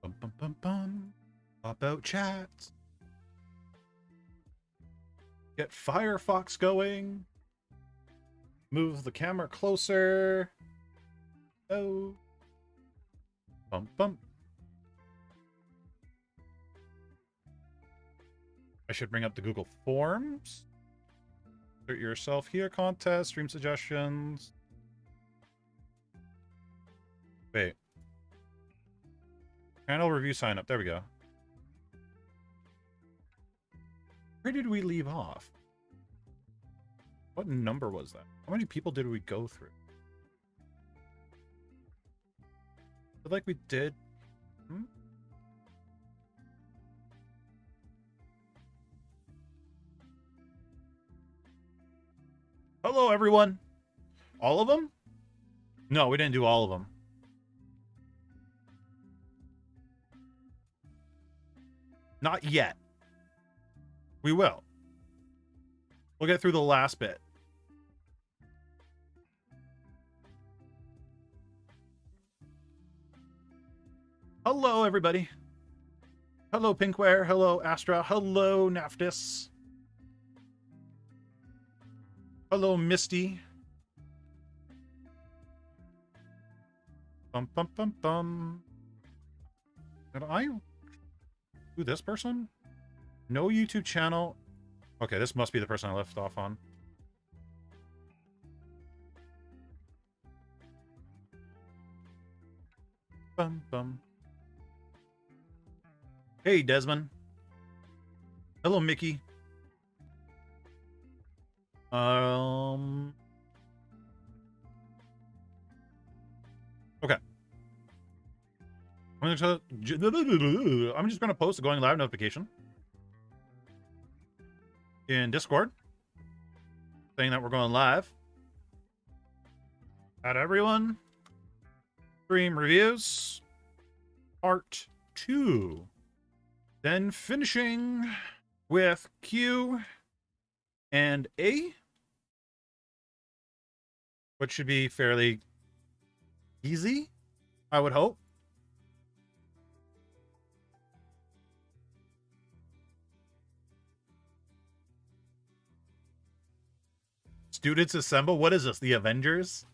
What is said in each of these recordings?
Bum, bum, bum, bum. Pop out chats. Get Firefox going. Move the camera closer. Oh. Bum, bum. I should bring up the Google Forms. Insert yourself here. Contest. Stream suggestions. Wait. Channel review sign up. There we go. Where did we leave off? What number was that? How many people did we go through? I feel like we did. Hello, everyone. All of them? No, we didn't do all of them. Not yet. We will. We'll get through the last bit. Hello, everybody. Hello, Pinkware. Hello, Astra. Hello, Naftis. Hello, Misty. Bum, bum, bum, bum. Did I do this person? No YouTube channel. Okay, this must be the person I left off on. Bum, bum. Hey, Desmond. Hello, Mickey. Okay. I'm just gonna post a going live notification in Discord saying that we're going live. At everyone, stream reviews part 2, then finishing with Q and A, which should be fairly easy, I would hope. Students assemble. What is this? The Avengers?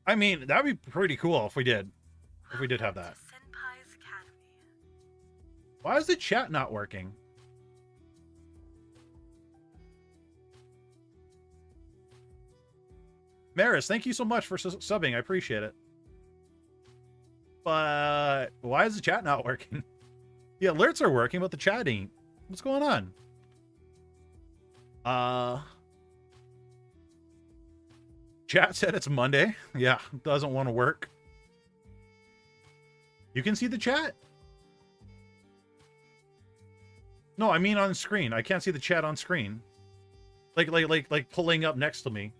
I mean, that'd be pretty cool if we did. If we did have that. Why is the chat not working? Maris, thank you so much for subbing. I appreciate it. But why is the chat not working? The alerts are working, but the chat ain't. What's going on? Chat said it's Monday. Yeah, doesn't want to work. You can see the chat? No, I mean on screen. I can't see the chat on screen. Like pulling up next to me.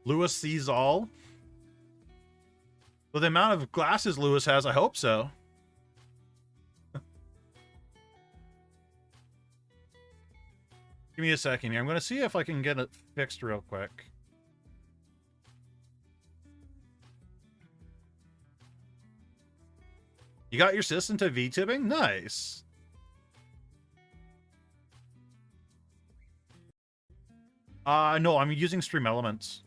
Lewis sees all. With the amount of glasses Lewis has, I hope so. Give me a second here. I'm going to see if I can get it fixed real quick. You got your system to VTubing? Nice. No, I'm using Stream Elements.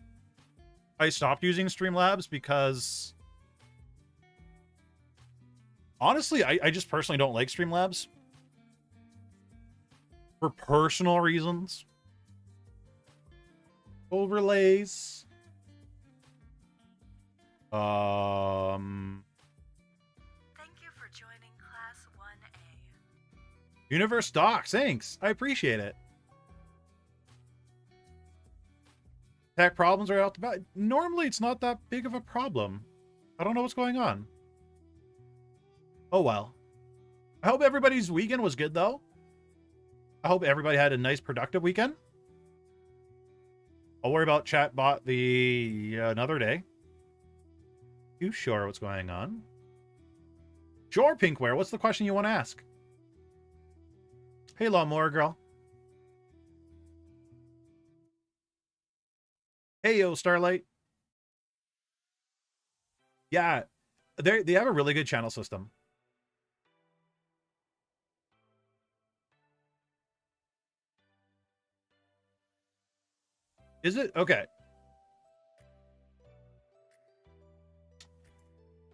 I stopped using Streamlabs because honestly, I just personally don't like Streamlabs. For personal reasons. Overlays. Thank you for joining Class 1A. Universe Docs, thanks. I appreciate it. Tech problems are out the back. Normally, it's not that big of a problem. I don't know what's going on. Oh, well. I hope everybody's weekend was good, though. I hope everybody had a nice, productive weekend. I'll worry about chatbot another day. You sure what's going on? Sure, Pinkware. What's the question you want to ask? Hey, Lawnmower Girl. Hey, yo, Starlight. Yeah, they have a really good channel system. Is it? Okay.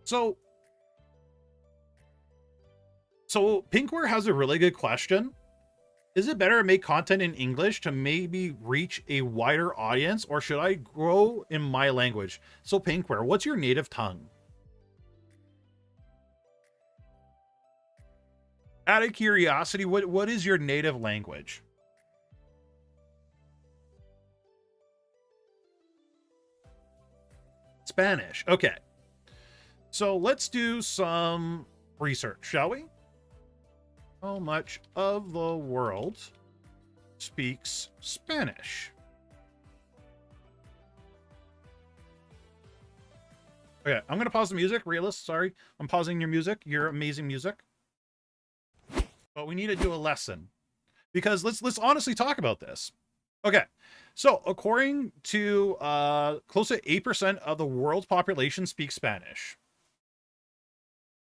So Pinkware has a really good question. Is it better to make content in English to maybe reach a wider audience, or should I grow in my language? So Pinkware, what's your native tongue? Out of curiosity, what is your native language? Spanish. Okay. So let's do some research, shall we? How much of the world speaks Spanish? Okay, I'm going to pause the music. Realist, sorry. I'm pausing your music. Your amazing music. But we need to do a lesson. Because let's honestly talk about this. Okay, so according to close to 8% of the world's population speaks Spanish.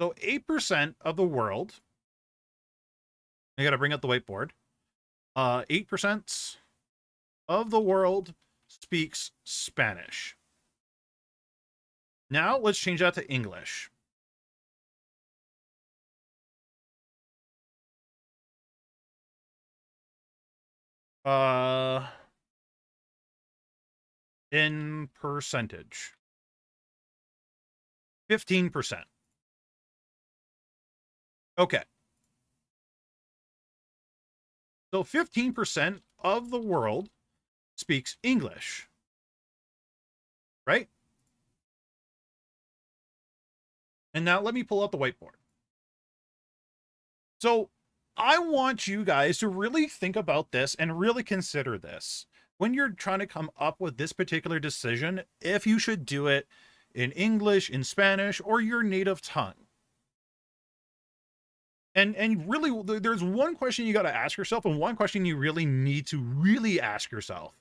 So 8% of the world, I gotta bring up the whiteboard. 8% of the world speaks Spanish. Now let's change that to English. In percentage. 15%. Okay. So 15% of the world speaks English. Right? And now let me pull out the whiteboard. So I want you guys to really think about this and really consider this when you're trying to come up with this particular decision, if you should do it in English, in Spanish, or your native tongue. And really, there's one question you got to ask yourself, and one question you really need to really ask yourself.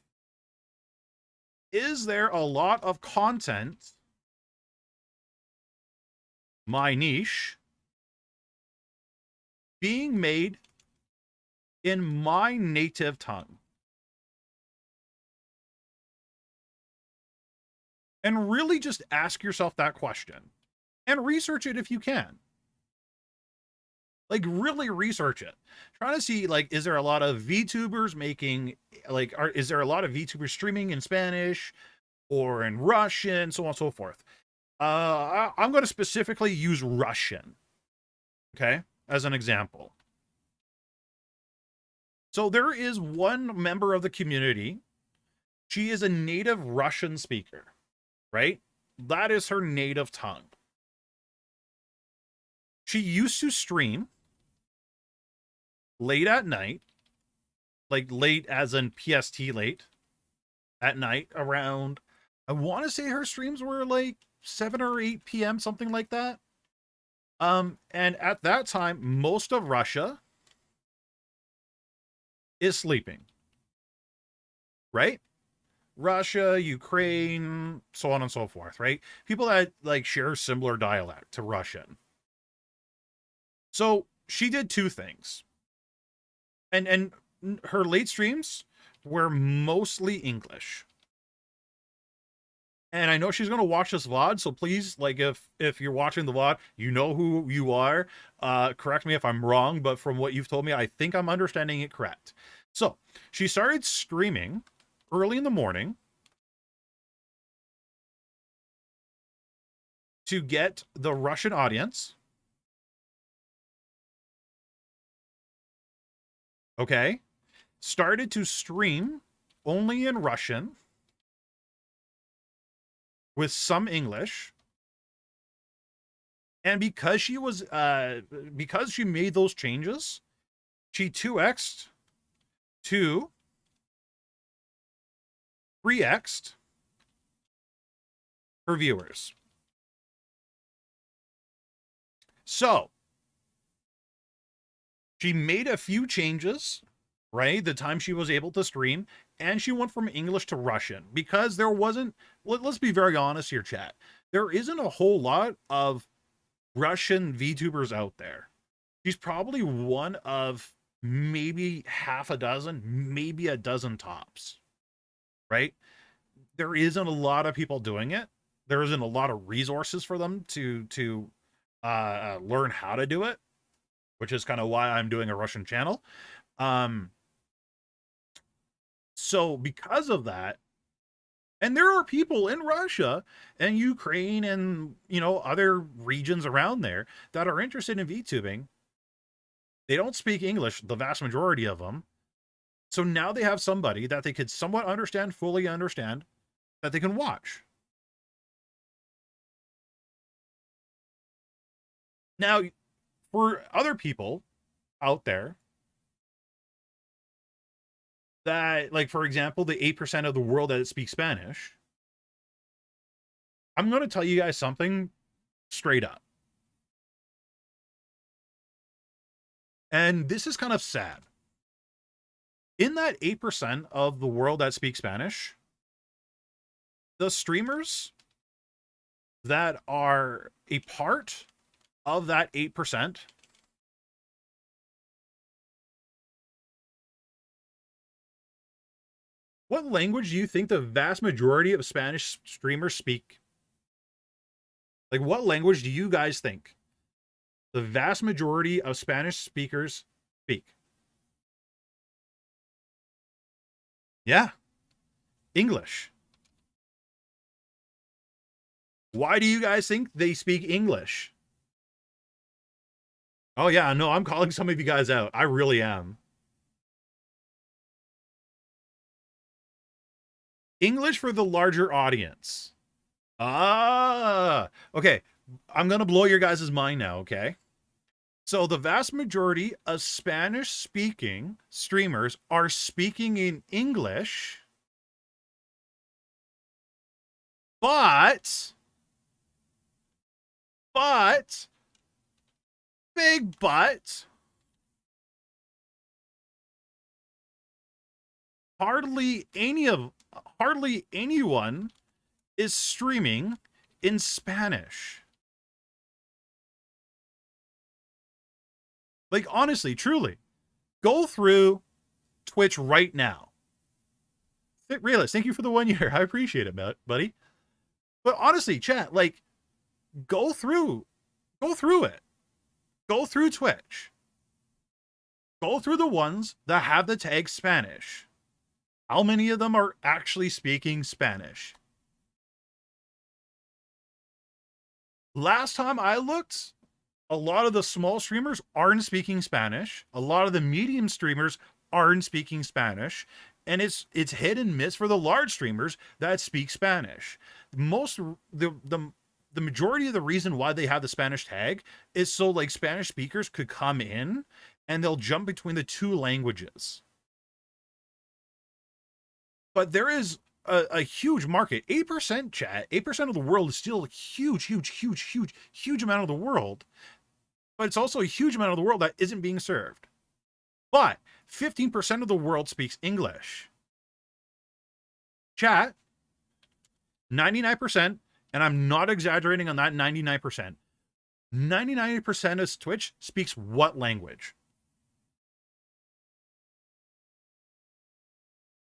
Is there a lot of content, my niche, being made in my native tongue? And really just ask yourself that question and research it if you can. Like, really research it. Try to see, like, is there a lot of VTubers making, like, is there a lot of VTubers streaming in Spanish or in Russian, so on and so forth. I'm going to specifically use Russian, okay, as an example. So there is one member of the community. She is a native Russian speaker, right? That is her native tongue. She used to stream late at night, like late as in PST late at night, around, I want to say her streams were like 7 or 8 p.m., something like that. And at that time, most of Russia is sleeping, right? Russia, Ukraine, so on and so forth, right? People that like share similar dialect to Russian. So she did two things. And her late streams were mostly English. And I know she's going to watch this VOD, so please, like, if you're watching the VOD, you know who you are. Correct me if I'm wrong, but from what you've told me, I think I'm understanding it correct. So she started streaming early in the morning to get the Russian audience. Okay. Started to stream only in Russian with some English. And because she was because she made those changes, she 2x'd to 3x'd her viewers. So She made a few changes, right? The time she was able to stream, and she went from English to Russian because there wasn't, let's be very honest here, chat. There isn't a whole lot of Russian VTubers out there. She's probably one of maybe half a dozen, maybe a dozen tops, right? There isn't a lot of people doing it. There isn't a lot of resources for them to learn how to do it, which is kind of why I'm doing a Russian channel. So because of that, and there are people in Russia and Ukraine and, you know, other regions around there that are interested in VTubing. They don't speak English, the vast majority of them. So now they have somebody that they could somewhat understand, fully understand, that they can watch. Now, for other people out there that, like, for example, the 8% of the world that speaks Spanish, I'm going to tell you guys something straight up. And this is kind of sad. In that 8% of the world that speaks Spanish, the streamers that are a part of that 8%, what language do you think the vast majority of Spanish streamers speak? Like, what language do you guys think the vast majority of Spanish speakers speak? Yeah, English. Why do you guys think they speak English? Oh yeah, no, I'm calling some of you guys out. I really am. English for the larger audience. Ah, okay. I'm going to blow your guys' mind now, okay? So the vast majority of Spanish-speaking streamers are speaking in English, but, big but, hardly anyone is streaming in Spanish. Like, honestly, truly, go through Twitch right now. Realist, thank you for the 1 year. I appreciate it, buddy. But honestly, chat, like, go through it. Go through Twitch. Go through the ones that have the tag Spanish. How many of them are actually speaking Spanish? Last time I looked, a lot of the small streamers aren't speaking Spanish. A lot of the medium streamers aren't speaking Spanish. And it's hit and miss for the large streamers that speak Spanish. The majority of the reason why they have the Spanish tag is so, like, Spanish speakers could come in and they'll jump between the two languages. But there is a huge market. 8%, chat. 8% of the world is still a huge amount of the world. But it's also a huge amount of the world that isn't being served. But 15% of the world speaks English. Chat, 99%, and I'm not exaggerating on that 99%. 99% of Twitch speaks what language?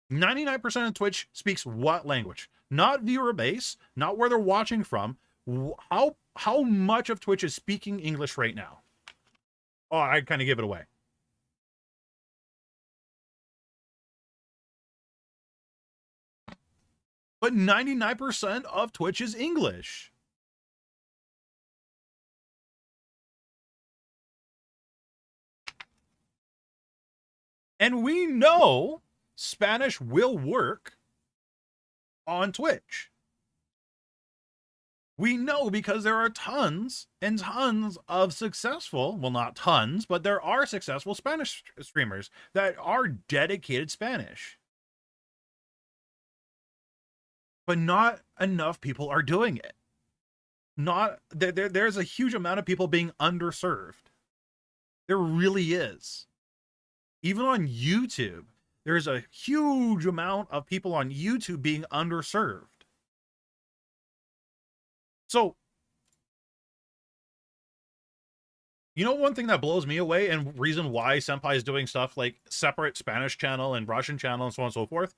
99% of Twitch speaks what language? Not viewer base, not where they're watching from. How much of Twitch is speaking English right now? Oh, I kind of give it away. But 99% of Twitch is English. And we know Spanish will work on Twitch. We know because there are tons and tons of successful, well, not tons, but there are successful Spanish streamers that are dedicated Spanish. But not enough people are doing it. There's a huge amount of people being underserved. There really is. Even on YouTube, there's a huge amount of people on YouTube being underserved. So, you know, one thing that blows me away and reason why Senpai is doing stuff like separate Spanish channel and Russian channel and so on and so forth,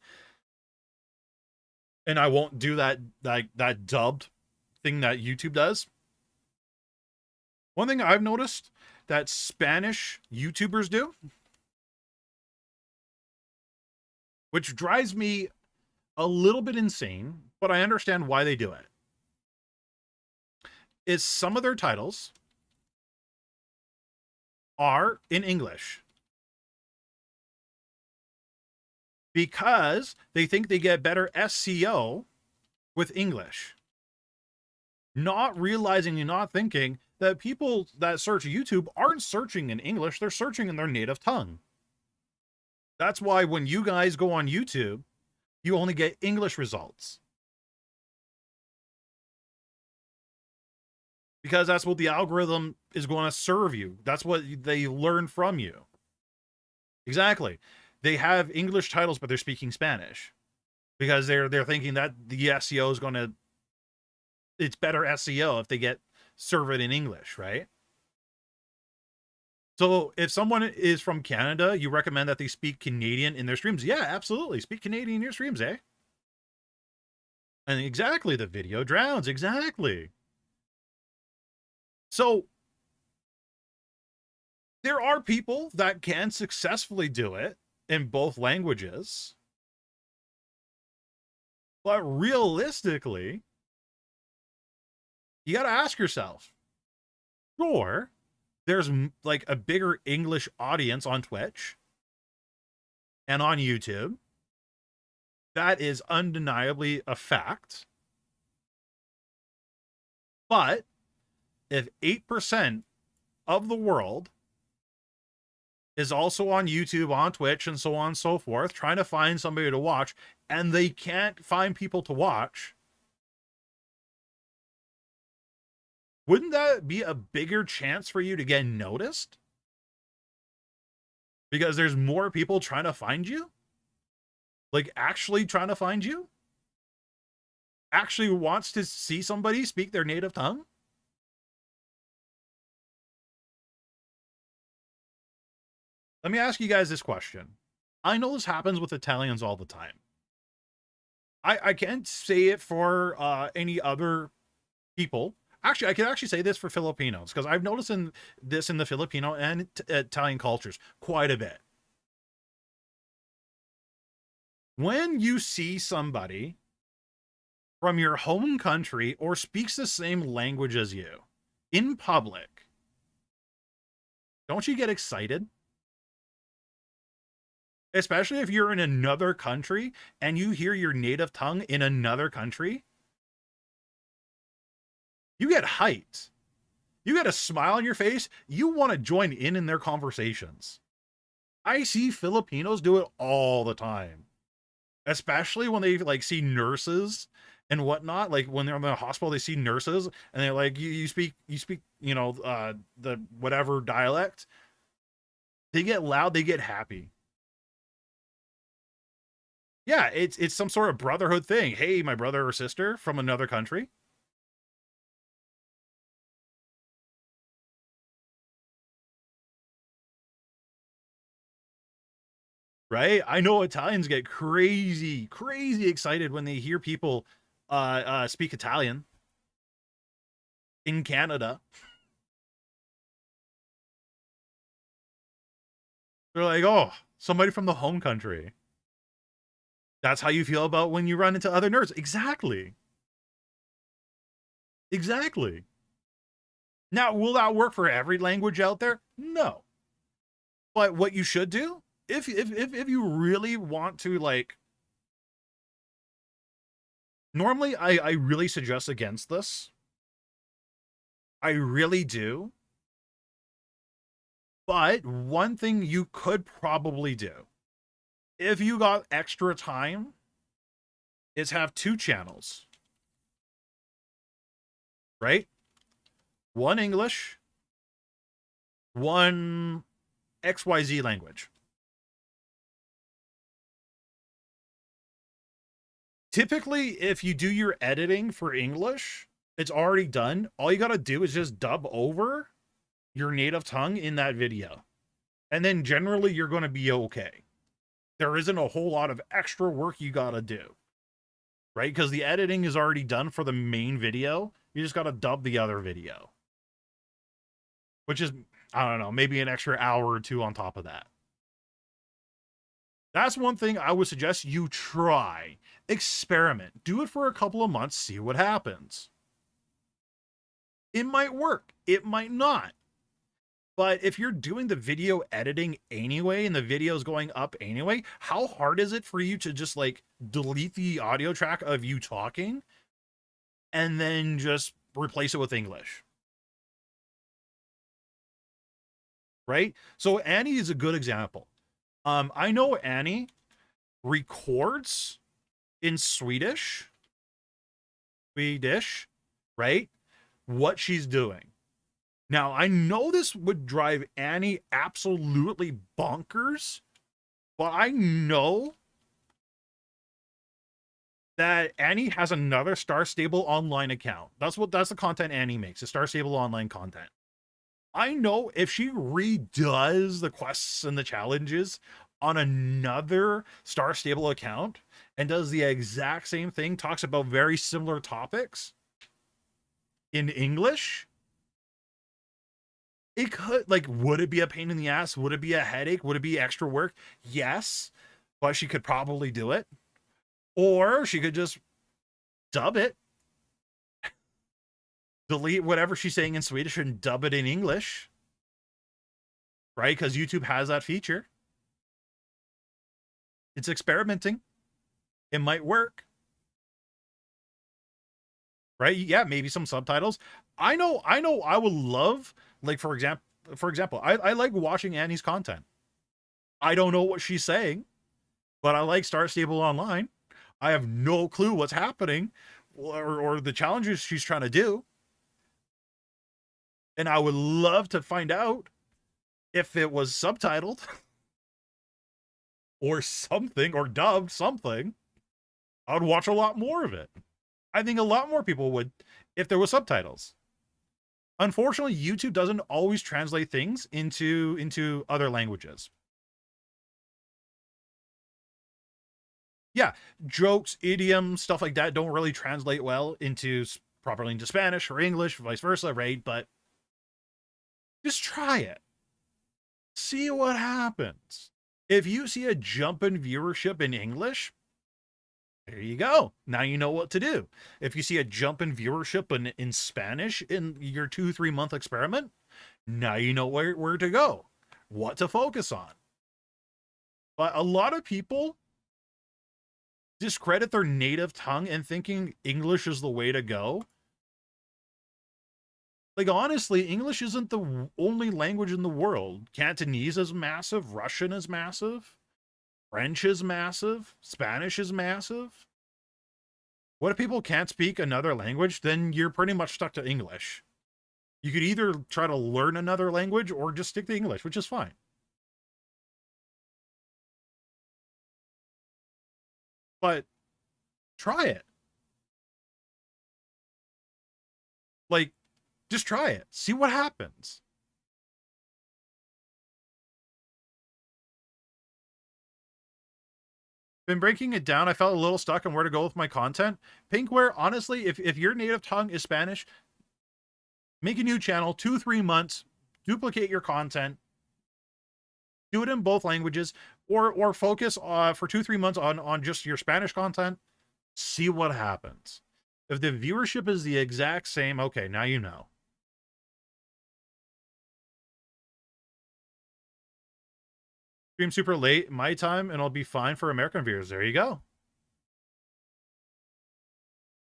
and I won't do that dubbed thing that YouTube does. One thing I've noticed that Spanish YouTubers do, which drives me a little bit insane, but I understand why they do it, is some of their titles are in English because they think they get better SEO with English, not realizing and not thinking that people that search YouTube aren't searching in English, they're searching in their native tongue. That's why when you guys go on YouTube, you only get English results. Because that's what the algorithm is going to serve you. That's what they learn from you. Exactly. They have English titles, but they're speaking Spanish. Because they're thinking that the SEO is going to... It's better SEO if they get serve it in English, right? So if someone is from Canada, you recommend that they speak Canadian in their streams? Yeah, absolutely. Speak Canadian in your streams, eh? And exactly, the video drowns. Exactly. So there are people that can successfully do it in both languages. But realistically, you got to ask yourself, sure, there's like a bigger English audience on Twitch and on YouTube. That is undeniably a fact. But if 8% of the world is also on YouTube, on Twitch, and so on and so forth, trying to find somebody to watch, and they can't find people to watch, wouldn't that be a bigger chance for you to get noticed? Because there's more people trying to find you? Like, actually trying to find you? Actually wants to see somebody speak their native tongue? Let me ask you guys this question. I know this happens with Italians all the time. I can't say it for any other people. Actually, I can actually say this for Filipinos, because I've noticed this in the Filipino and Italian cultures quite a bit. When you see somebody from your home country or speaks the same language as you in public, don't you get excited? Especially if you're in another country and you hear your native tongue in another country. You get hyped. You get a smile on your face. You want to join in their conversations. I see Filipinos do it all the time. Especially when they like see nurses and whatnot. Like when they're in the hospital, they see nurses and they're like, you speak, you know, the whatever dialect. They get loud, they get happy. Yeah, it's some sort of brotherhood thing. Hey, my brother or sister from another country. Right? I know Italians get crazy excited when they hear people speak Italian in Canada. They're like, oh, somebody from the home country. That's how you feel about when you run into other nerds. Exactly. Exactly. Now, will that work for every language out there? No. But what you should do, if you really want to, like, normally I really suggest against this. I really do. But one thing you could probably do, if you got extra time, is have 2 channels. Right? One English, one XYZ language. Typically, if you do your editing for English, it's already done. All you got to do is just dub over your native tongue in that video. And then generally you're going to be okay. There isn't a whole lot of extra work you got to do. Right? Because the editing is already done for the main video. You just got to dub the other video. Which is, I don't know, maybe an extra hour or two on top of that. That's one thing I would suggest you try. Experiment. Do it for a couple of months, see what happens. It might work. It might not. But if you're doing the video editing anyway, and the video is going up anyway, how hard is it for you to just like delete the audio track of you talking and then just replace it with English? Right? So Annie is a good example. I know Annie records in Swedish, right? What she's doing. Now, I know this would drive Annie absolutely bonkers, but I know that Annie has another Star Stable Online account. That's the content Annie makes, the Star Stable Online content. I know if she redoes the quests and the challenges on another Star Stable account and does the exact same thing, talks about very similar topics in English, it could, like, would it be a pain in the ass? Would it be a headache? Would it be extra work? Yes, but she could probably do it. Or she could just dub it, delete whatever she's saying in Swedish and dub it in English, right? Because YouTube has that feature. It's experimenting. It might work. Right? Yeah, maybe some subtitles. I know I would love, like, for example, I like watching Annie's content. I don't know what she's saying, but I like Star Stable Online. I have no clue what's happening or the challenges she's trying to do. And I would love to find out if it was subtitled or something, or dubbed something. I would watch a lot more of it. I think a lot more people would if there was subtitles. Unfortunately, YouTube doesn't always translate things into other languages. Yeah, jokes, idioms, stuff like that don't really translate well properly into Spanish or English, vice versa, right? But just try it. See what happens. If you see a jump in viewership in English, there you go. Now you know what to do. If you see a jump in viewership in Spanish in your 2-3 month experiment, now you know where to go, what to focus on. But a lot of people discredit their native tongue and thinking English is the way to go. Like, honestly, English isn't the only language in the world. Cantonese is massive. Russian is massive. French is massive. Spanish is massive. What if people can't speak another language? Then you're pretty much stuck to English. You could either try to learn another language or just stick to English, which is fine. But try it. Like, just try it. See what happens. Been breaking it down. I felt a little stuck on where to go with my content. Pinkware, honestly, if your native tongue is Spanish, make a new channel, 2-3 months, duplicate your content, do it in both languages, or focus for 2-3 months on just your Spanish content. See what happens. If the viewership is the exact same, okay, now you know. Stream super late my time and I'll be fine for American viewers. There you go.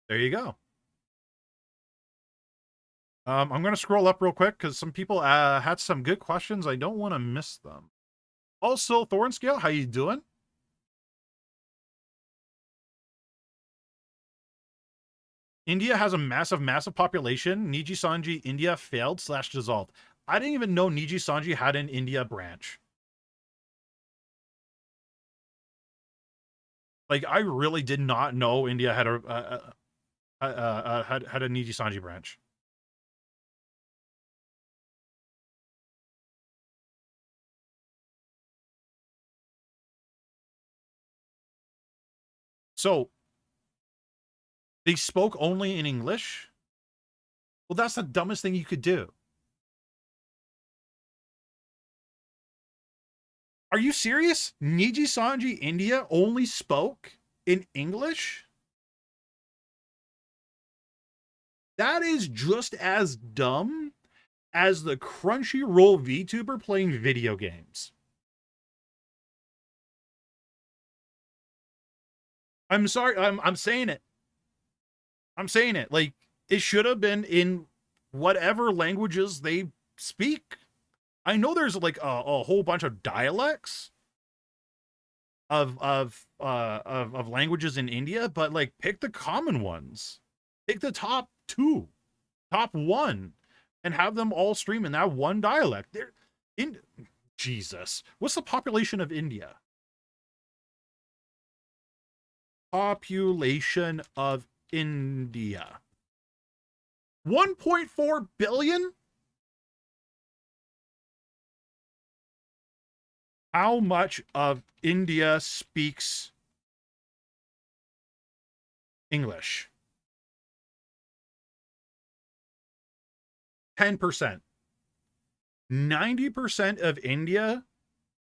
There you go. I'm going to scroll up real quick because some people had some good questions. I don't want to miss them. Also, Thornscale, how you doing? India has a massive population. Niji Sanji, India failed / dissolved. I didn't even know Niji Sanji had an India branch. Like, I really did not know India had had a Niji Sanji branch. So they spoke only in English? Well, that's the dumbest thing you could do. Are you serious? Niji Sanji India only spoke in English? That is just as dumb as the Crunchyroll VTuber playing video games. I'm sorry, I'm saying it. I'm saying it. Like, it should have been in whatever languages they speak. I know there's like a whole bunch of dialects of languages in India, but like pick the common ones. Pick the top 2, top 1, and have them all stream in that one dialect. They're in Jesus. What's the population of India? Population of India. 1.4 billion? How much of India speaks English? 10%. 90% of India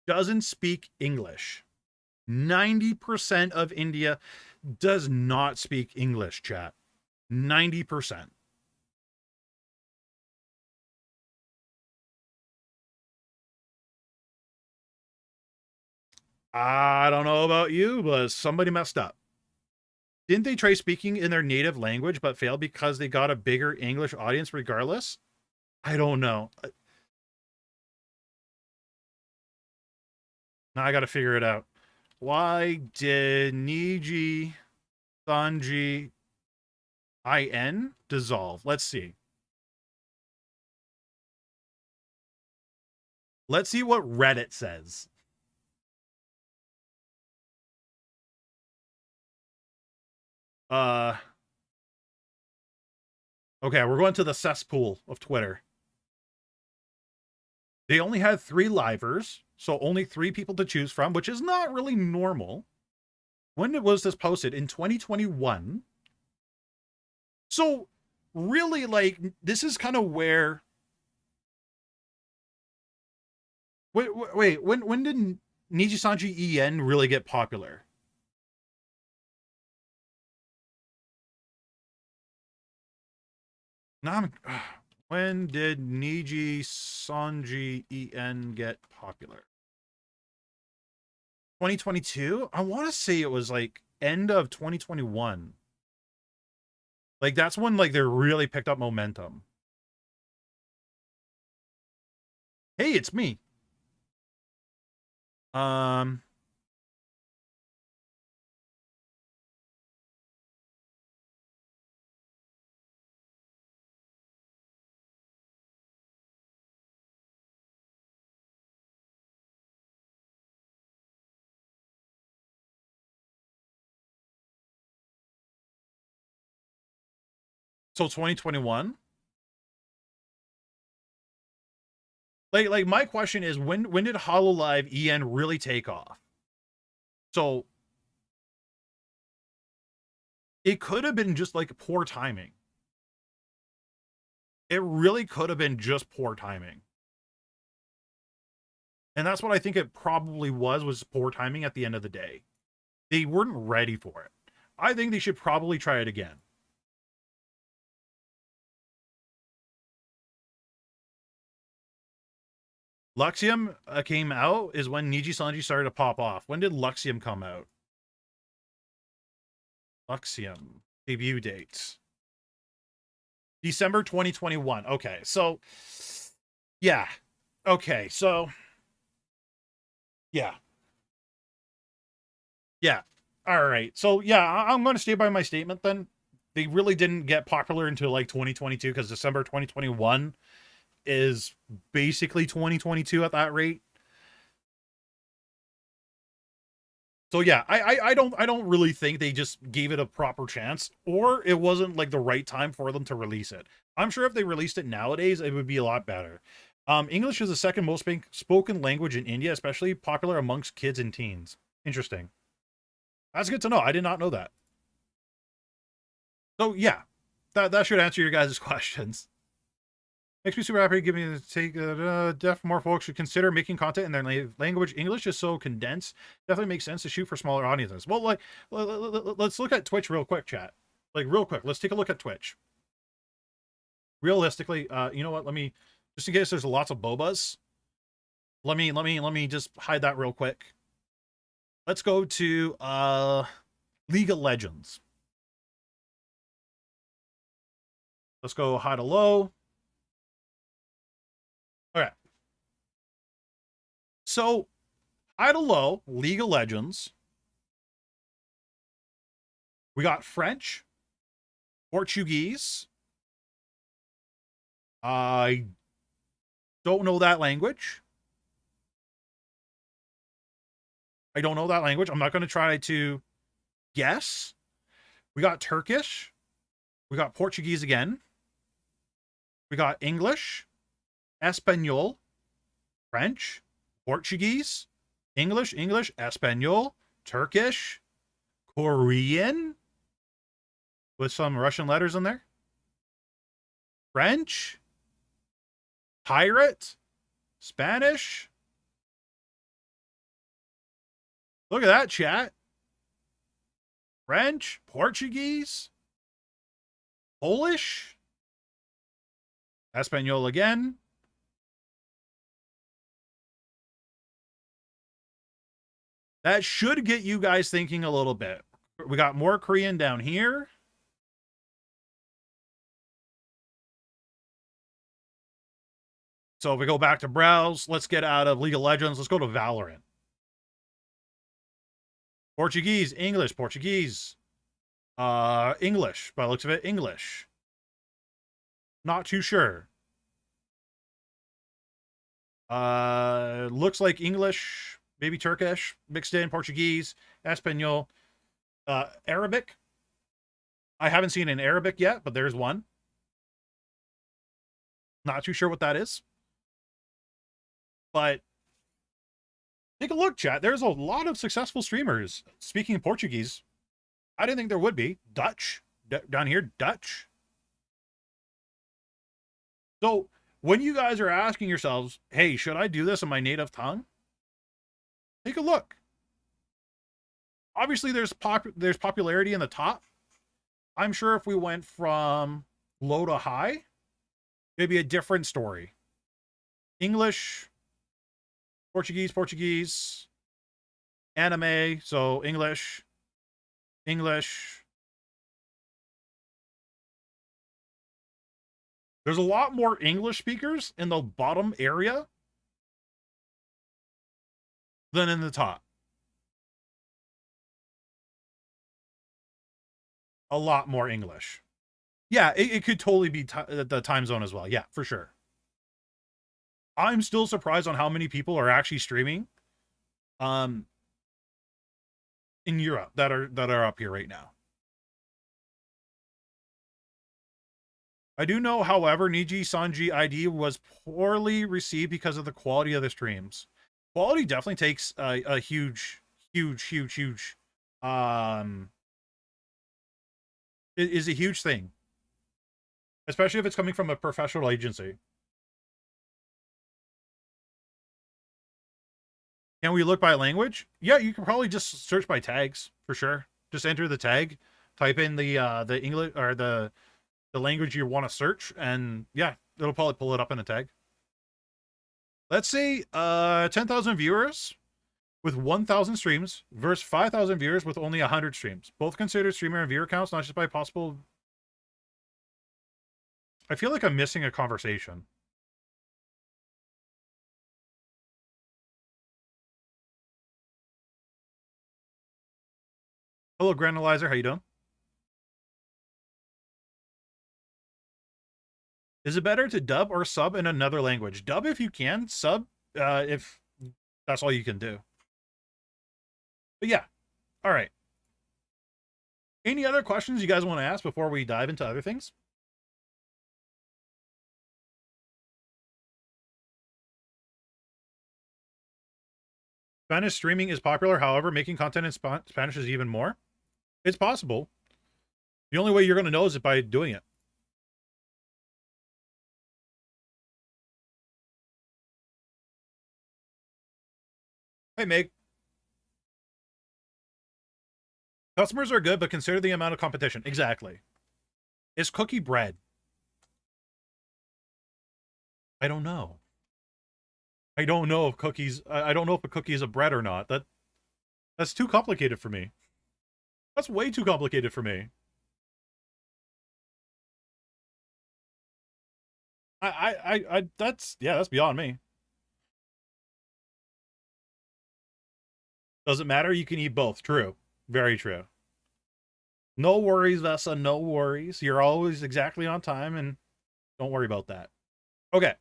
doesn't speak English. 90% of India does not speak English, chat. 90%. I don't know about you, but somebody messed up. Didn't they try speaking in their native language but failed because they got a bigger English audience regardless? I don't know. Now I got to figure it out. Why did Niji Sanji IN dissolve? Let's see. Let's see what Reddit says. Okay, we're going to the cesspool of Twitter. They only had 3 livers, so only 3 people to choose from, which is not really normal. When was this posted? In 2021. So really, like, this is kind of where... Wait, when did Niji Sanji EN really get popular? Now when did Niji Sanji EN get popular? 2022? I want to say it was like end of 2021. Like, that's when like they really picked up momentum. Hey, it's me. So 2021? Like my question is, when did Hololive EN really take off? So it could have been just like poor timing. It really could have been just poor timing. And that's what I think it probably was poor timing at the end of the day. They weren't ready for it. I think they should probably try it again. Luxium came out is when Niji Sanji started to pop off. When did Luxium come out? Luxium debut dates. December 2021. Okay, so yeah. Okay, so yeah. Yeah. All right. So yeah, I'm going to stay by my statement then. They really didn't get popular until like 2022 because December 2021 is basically 2022 at that rate. So yeah, I don't really think they just gave it a proper chance, or it wasn't like the right time for them to release it. I'm sure if they released it nowadays, it would be a lot better. English is the second most spoken language in India, especially popular amongst kids and teens. Interesting. That's good to know. I did not know that. So yeah, that should answer your guys' questions. Makes me super happy. Give me the take. Deaf more folks should consider making content in their language. English is so condensed. Definitely makes sense to shoot for smaller audiences. Well, like, let's look at Twitch real quick, chat. Like, real quick. Let's take a look at Twitch. Realistically, you know what? Let me, just in case there's lots of bobas. Let me just hide that real quick. Let's go to League of Legends. Let's go hide a low. All right. So, high to low, League of Legends. We got French, Portuguese. I don't know that language. I don't know that language. I'm not going to try to guess. We got Turkish. We got Portuguese again. We got English, Espanol, French, Portuguese, English, Espanol, Turkish, Korean, with some Russian letters in there, French, Pirate, Spanish. Look at that, chat. French, Portuguese, Polish, Espanol again. That should get you guys thinking a little bit. We got more Korean down here. So if we go back to browse, let's get out of League of Legends. Let's go to Valorant. Portuguese, English, Portuguese. English, by the looks of it, English. Not too sure. Looks like English, maybe Turkish, mixed in, Portuguese, Espanol, Arabic. I haven't seen an Arabic yet, but there's one. Not too sure what that is. But take a look, chat. There's a lot of successful streamers speaking Portuguese. I didn't think there would be. Dutch. Down here, Dutch. So when you guys are asking yourselves, hey, should I do this in my native tongue? Take a look. Obviously, there's popularity in the top. I'm sure if we went from low to high, it'd be a different story. English, Portuguese, anime, so English. There's a lot more English speakers in the bottom area than in the top. A lot more English. Yeah, it could totally be the time zone as well. Yeah, for sure. I'm still surprised on how many people are actually streaming in Europe that are up here right now. I do know, however, Niji Sanji ID was poorly received because of the quality of the streams. Quality definitely takes a huge is a huge thing, especially if it's coming from a professional agency. Can we look by language? Yeah, you can probably just search by tags for sure. Just enter the tag, type in the English or the language you want to search, and yeah, it'll probably pull it up in a tag. Let's say 10,000 viewers with 1,000 streams versus 5,000 viewers with only 100 streams. Both considered streamer and viewer counts, not just by possible. I feel like I'm missing a conversation. Hello, Granalizer. How you doing? Is it better to dub or sub in another language? Dub if you can, sub if that's all you can do. But yeah, all right. Any other questions you guys want to ask before we dive into other things? Spanish streaming is popular, however, making content in Spanish is even more. It's possible. The only way you're going to know is by doing it. Hey, Meg. Customers are good, but consider the amount of competition. Exactly. Is cookie bread? I don't know. I don't know if cookies... I don't know if a cookie is a bread or not. That's too complicated for me. That's way too complicated for me. That's beyond me. Doesn't matter. You can eat both. True. Very true. No worries, Vessa. No worries. You're always exactly on time, and don't worry about that. Okay.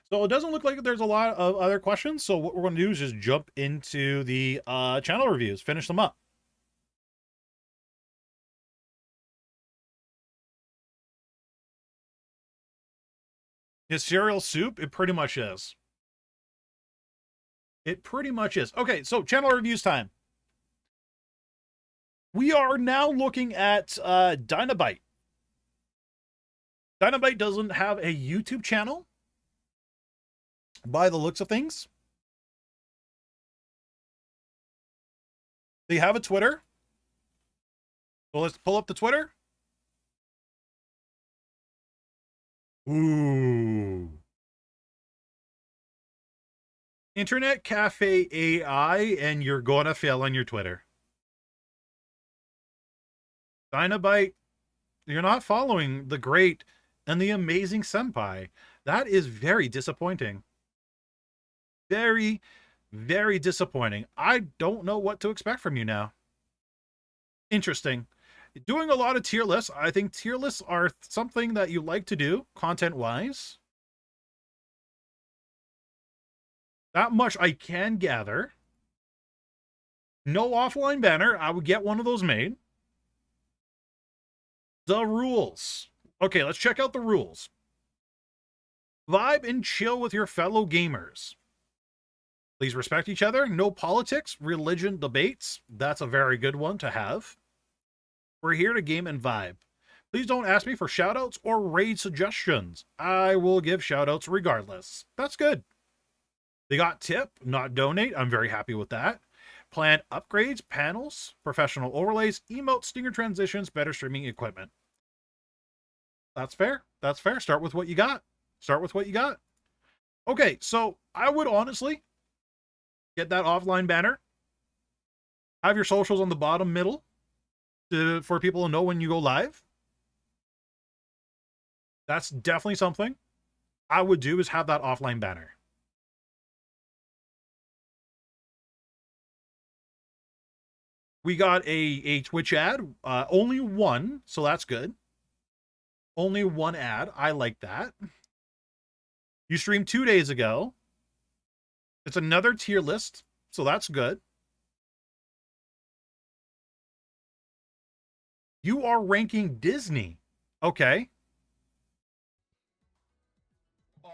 So it doesn't look like there's a lot of other questions. So what we're going to do is just jump into the channel reviews, finish them up. Is cereal soup? It pretty much is. It pretty much is. Okay, so channel reviews time. We are now looking at Dynamite. Dynamite doesn't have a YouTube channel by the looks of things. They have a Twitter. So let's pull up the Twitter. Ooh. Internet Cafe AI, and you're gonna fail on your Twitter. Dynamite, you're not following the great and the amazing Senpai. That is very disappointing. Very, very disappointing. I don't know what to expect from you now. Interesting. Doing a lot of tier lists. I think tier lists are something that you like to do content-wise. That much I can gather. No offline banner. I would get one of those made. The rules. Okay, let's check out the rules. Vibe and chill with your fellow gamers. Please respect each other. No politics, religion debates. That's a very good one to have. We're here to game and vibe. Please don't ask me for shoutouts or raid suggestions. I will give shoutouts regardless. That's good. They got tip, not donate. I'm very happy with that. Plan upgrades, panels, professional overlays, emotes, stinger transitions, better streaming equipment. That's fair. That's fair. Start with what you got. Start with what you got. Okay, so I would honestly get that offline banner. Have your socials on the bottom middle for people to know when you go live. That's definitely something I would do, is have that offline banner. We got a Twitch ad, only one, so that's good. Only one ad. I like that. You streamed 2 days ago. It's another tier list, so that's good. You are ranking Disney. Okay.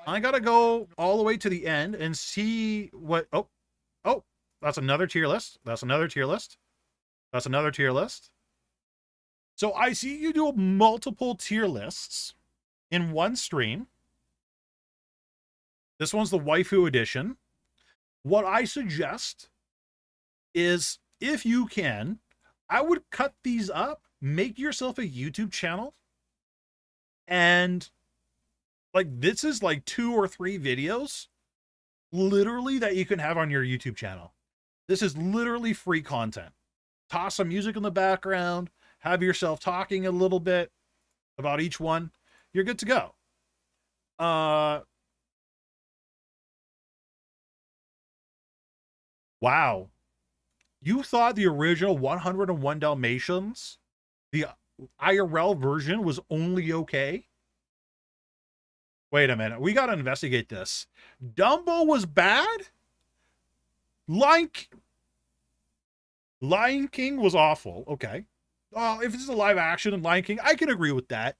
I gotta go all the way to the end and see what... Oh, that's another tier list. That's another tier list. That's another tier list. So I see you do multiple tier lists in one stream. This one's the waifu edition. What I suggest is, if you can, I would cut these up, make yourself a YouTube channel, and like, this is like 2 or 3 videos literally that you can have on your YouTube channel. This is literally free content. Toss some music in the background, have yourself talking a little bit about each one. You're good to go. Wow. You thought the original 101 Dalmatians, the IRL version, was only okay? Wait a minute. We got to investigate this. Dumbo was bad? Lion, Lion King was awful. Okay. If it's a live action and Lion King, I can agree with that.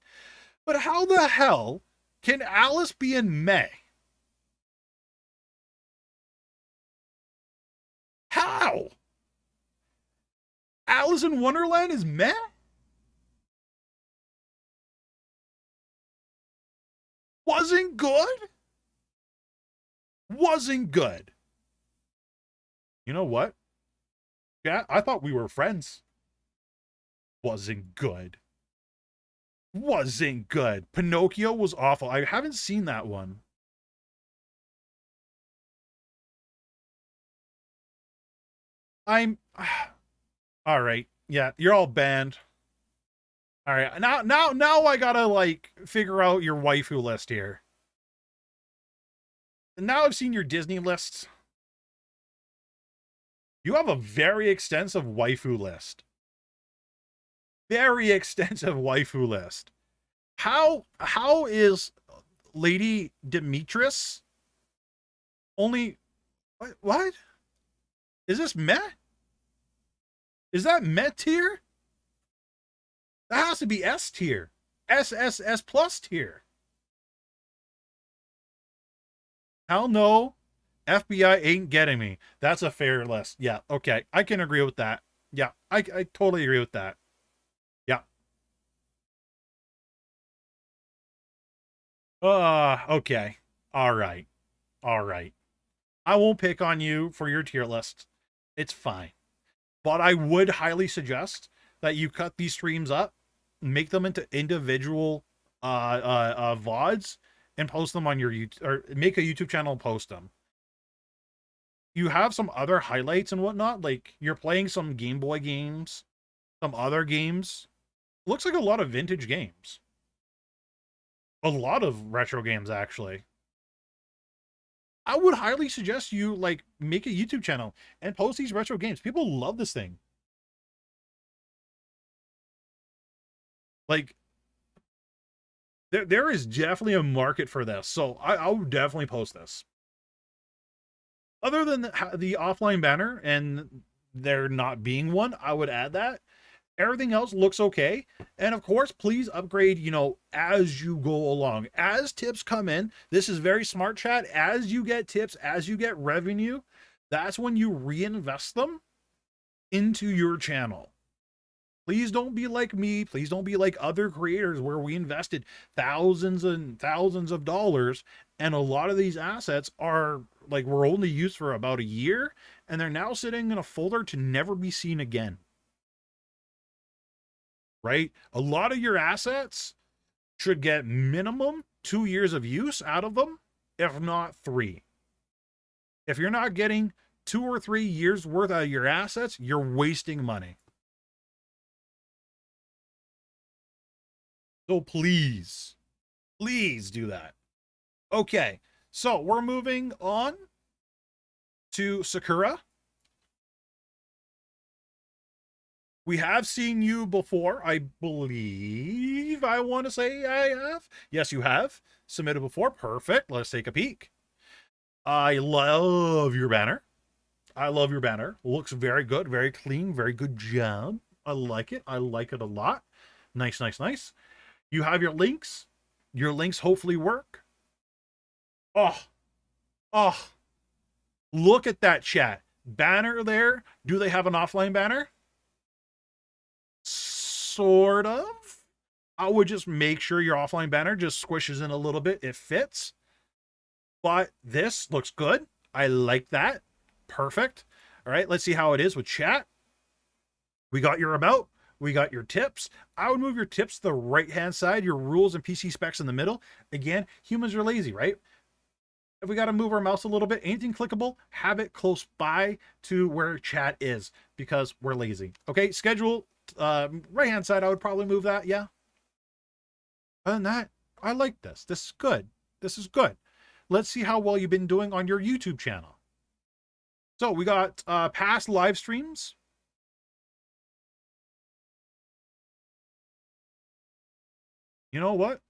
But how the hell can Alice be in May? How? Alice in Wonderland is meh? Wasn't good? Wasn't good. You know what? Yeah, I thought we were friends. Wasn't good. Wasn't good. Pinocchio was awful. I haven't seen that one. I'm all right. Yeah, you're all banned. All right. Now I gotta like figure out your waifu list here. Now I've seen your Disney lists. You have a very extensive waifu list. Very extensive waifu list. How is Lady Demetrius only what? Is this meh? Is that meh tier? That has to be S tier. SSS plus tier. Hell no. FBI ain't getting me. That's a fair list. Yeah, okay. I can agree with that. Yeah, I totally agree with that. Yeah. Okay. All right. All right. I won't pick on you for your tier list. It's fine. But I would highly suggest that you cut these streams up, make them into individual VODs, and post them on your YouTube, or make a YouTube channel and post them. You have some other highlights and whatnot, like you're playing some Game Boy games, some other games. Looks like a lot of vintage games. A lot of retro games, actually. I would highly suggest you like make a YouTube channel and post these retro games. People love this thing. Like there is definitely a market for this. So I'll definitely post this. Other than the offline banner and there not being one, I would add that. Everything else looks okay. And of course, please upgrade, as you go along. As tips come in, this is very smart, chat. As you get tips, as you get revenue, that's when you reinvest them into your channel. Please don't be like me. Please don't be like other creators where we invested thousands and thousands of dollars. And a lot of these assets are like, were only used for about a year. And they're now sitting in a folder to never be seen again. Right? A lot of your assets should get minimum 2 years of use out of them, if not 3. If you're not getting 2 or 3 years worth out of your assets, you're wasting money. So please do that. Okay, so we're moving on to Sakura. We have seen you before, I believe. I want to say I have. Yes, you have. Submitted before. Perfect. Let's take a peek. I love your banner. I love your banner. Looks very good. Very clean. Very good job. I like it. I like it a lot. Nice, nice, nice. You have your links. Your links hopefully work. Oh. Look at that chat. Banner there. Do they have an offline banner? Sort of. I would just make sure your offline banner just squishes in a little bit. It fits. But this looks good. I like that. Perfect. All right, let's see how it is with chat. We got your about. We got your tips. I would move your tips to the right-hand side, your rules and PC specs in the middle. Again, humans are lazy, right? If we got to move our mouse a little bit, anything clickable, have it close by to where chat is because we're lazy. Okay, schedule, right-hand side, I would probably move that, yeah. Other than that, I like this. This is good. This is good. Let's see how well you've been doing on your YouTube channel. So we got past live streams. You know what?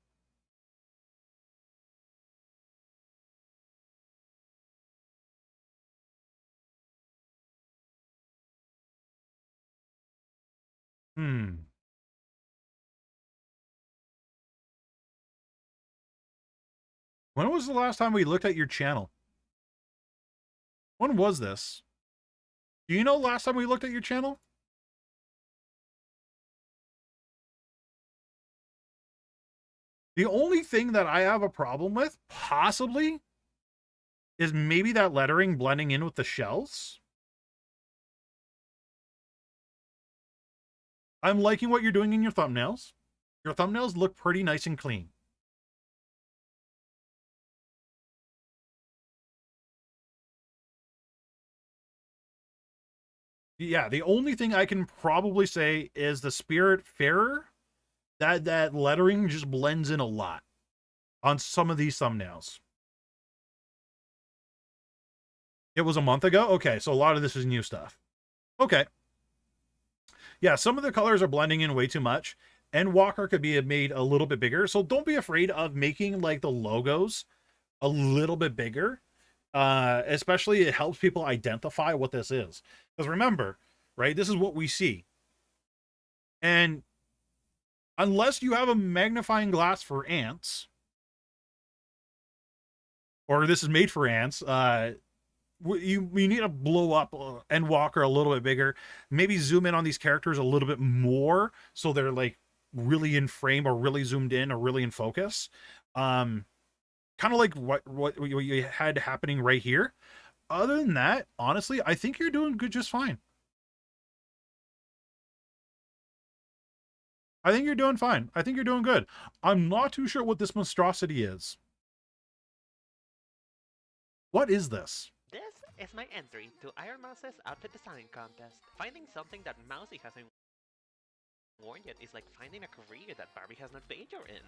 When was the last time we looked at your channel? When was this? Do you know last time we looked at your channel? The only thing that I have a problem with, possibly, is maybe that lettering blending in with the shells. I'm liking what you're doing in your thumbnails. Your thumbnails look pretty nice and clean. Yeah, the only thing I can probably say is the Spirit Fairer. That lettering just blends in a lot on some of these thumbnails. It was a month ago? Okay, so a lot of this is new stuff. Okay. Yeah, some of the colors are blending in way too much, and Walker could be made a little bit bigger. So don't be afraid of making like the logos a little bit bigger. Especially it helps people identify what this is. Because remember, right, this is what we see. And unless you have a magnifying glass for ants, or this is made for ants, you need to blow up Endwalker a little bit bigger. Maybe zoom in on these characters a little bit more so they're like really in frame or really zoomed in or really in focus. Kind of like what you had happening right here. Other than that, honestly, I think you're doing good, just fine. I think you're doing fine. I think you're doing good. I'm not too sure what this monstrosity is. What is this? This is my entry to Iron Mouse's outfit design contest. Finding something that Mousy hasn't worn yet is like finding a career that Barbie has not majored in.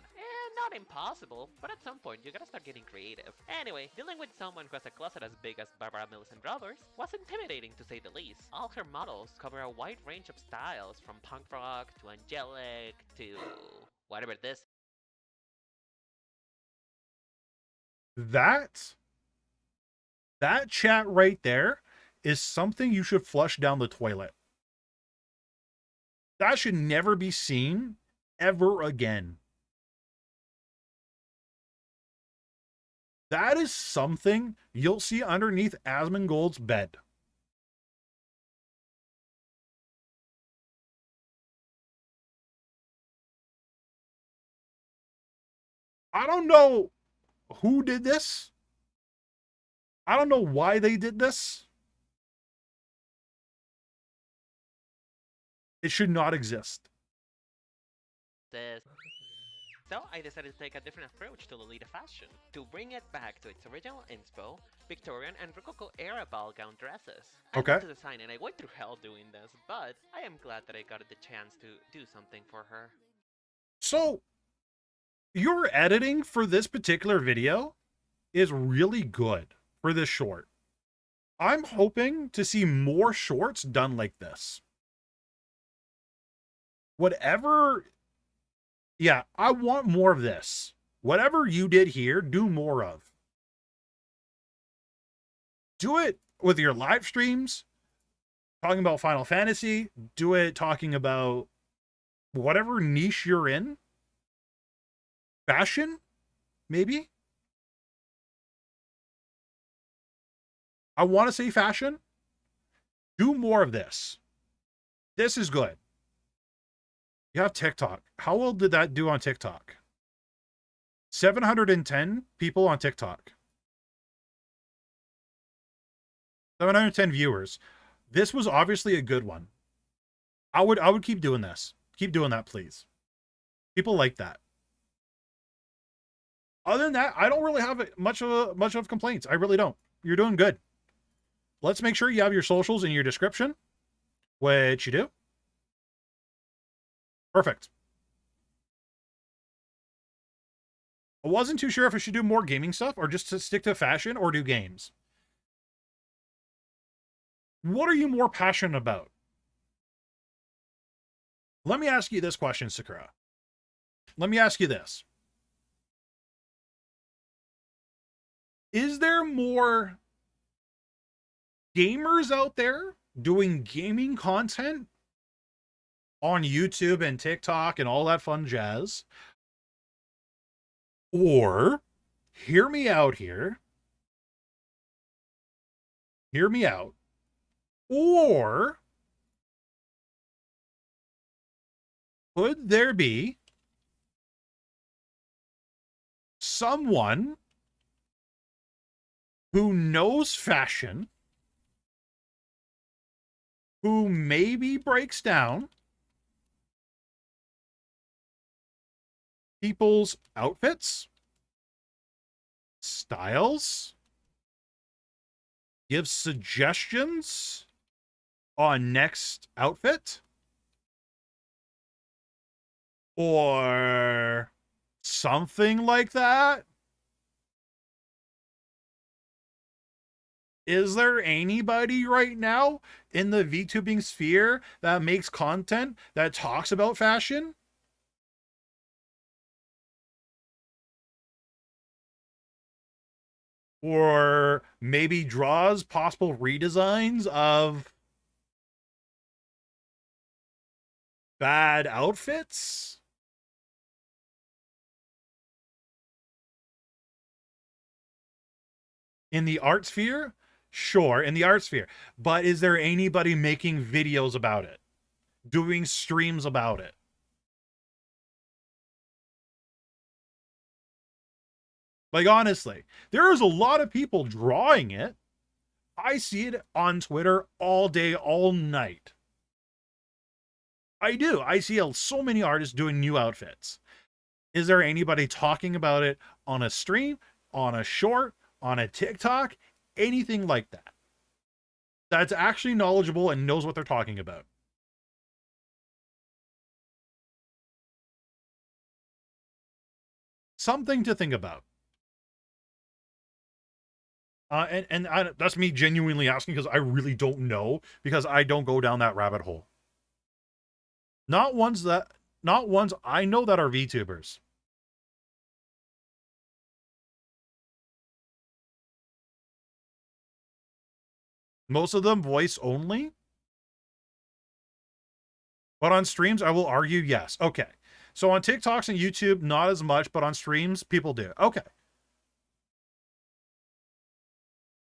Not impossible, but at some point you gotta start getting creative. Anyway, dealing with someone who has a closet as big as Barbara Millicent Roberts was intimidating to say the least. All her models cover a wide range of styles, from punk rock to angelic to whatever this. That chat right there is something you should flush down the toilet. That should never be seen ever again. That is something you'll see underneath Asmongold's bed. I don't know who did this. I don't know why they did this. It should not exist. So I decided to take a different approach to Lolita fashion, to bring it back to its original inspo, Victorian and Rococo era ball gown dresses. I Okay. love to design and I went through hell doing this, but I am glad that I got the chance to do something for her. So, your editing for this particular video is really good for this short. I'm hoping to see more shorts done like this. Whatever, yeah, I want more of this. Whatever you did here, do more of. Do it with your live streams, talking about Final Fantasy. Do it talking about whatever niche you're in. Fashion, maybe? I want to say fashion. Do more of this. This is good. You have TikTok. How well did that do on TikTok? 710 people on TikTok. 710 viewers. This was obviously a good one. I would keep doing this. Keep doing that, please. People like that. Other than that, I don't really have much of complaints. I really don't. You're doing good. Let's make sure you have your socials in your description, which you do. Perfect. I wasn't too sure if I should do more gaming stuff or just to stick to fashion or do games. What are you more passionate about? Let me ask you this question, Sakura. Let me ask you this. Is there more gamers out there doing gaming content on YouTube and TikTok and all that fun jazz. Or, hear me out here. Hear me out. Or, could there be someone who knows fashion, who maybe breaks down people's outfits, styles, gives suggestions on next outfit, or something like that? Is there anybody right now in the VTubing sphere that makes content that talks about fashion? Or maybe draws possible redesigns of bad outfits? In the art sphere? Sure, in the art sphere. But is there anybody making videos about it? Doing streams about it? Like, honestly, there is a lot of people drawing it. I see it on Twitter all day, all night. I do. I see so many artists doing new outfits. Is there anybody talking about it on a stream, on a short, on a TikTok, anything like that? That's actually knowledgeable and knows what they're talking about. Something to think about. That's me genuinely asking because I really don't know, because I don't go down that rabbit hole. Not ones I know that are VTubers. Most of them voice only. But on streams, I will argue yes. Okay. So on TikToks and YouTube, not as much, but on streams, people do. Okay.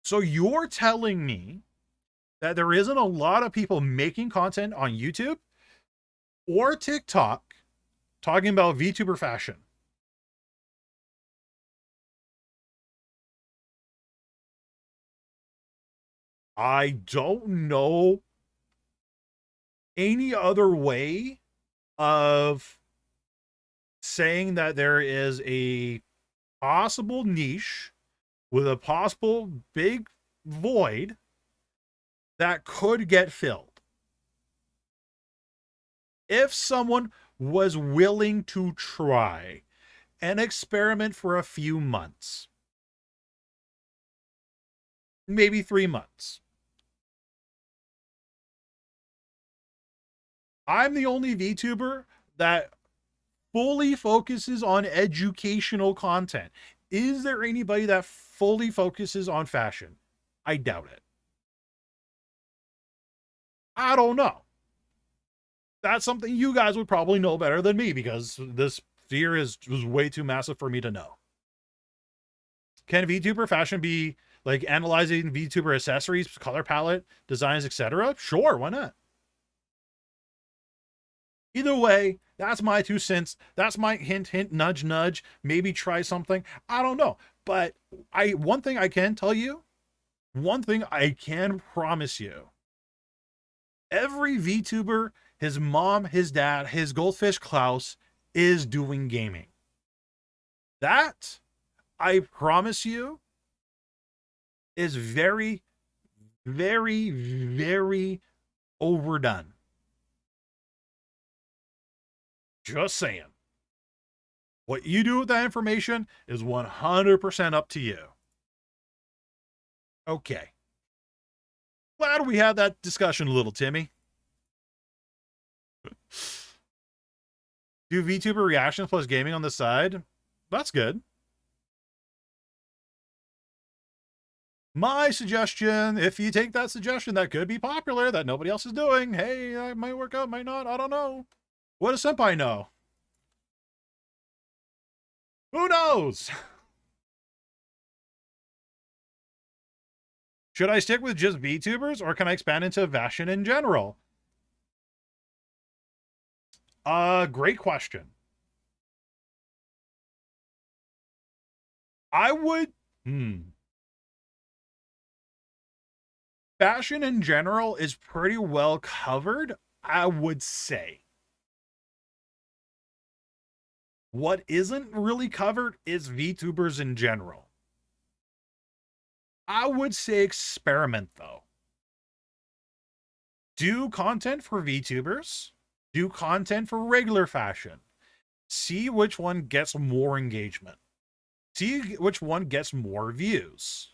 So you're telling me that there isn't a lot of people making content on YouTube or TikTok talking about VTuber fashion? I don't know any other way of saying that there is a possible niche with a possible big void that could get filled if someone was willing to try and experiment for a few months, maybe 3 months. I'm the only VTuber that fully focuses on educational content. Is there anybody that fully focuses on fashion? I doubt it. I don't know. That's something you guys would probably know better than me, because this sphere was way too massive for me to know. Can VTuber fashion be like analyzing VTuber accessories, color palette, designs, etc.? Sure, why not? Either way, that's my 2 cents. That's my hint, hint, nudge, nudge. Maybe try something. I don't know. But one thing I can tell you, one thing I can promise you, every VTuber, his mom, his dad, his goldfish Klaus, is doing gaming. That, I promise you, is very, very, very overdone. Just saying. What you do with that information is 100% up to you. Okay. Glad we had that discussion a little, Timmy. Do VTuber reactions plus gaming on the side? That's good. My suggestion, if you take that suggestion that could be popular, that nobody else is doing, hey, that might work out, might not, I don't know. What does Senpai know? Who knows? Should I stick with just VTubers, or can I expand into fashion in general? Great question. I would... Fashion in general is pretty well covered, I would say. What isn't really covered is VTubers in general. I would say experiment, though. Do content for VTubers. Do content for regular fashion. See which one gets more engagement. See which one gets more views.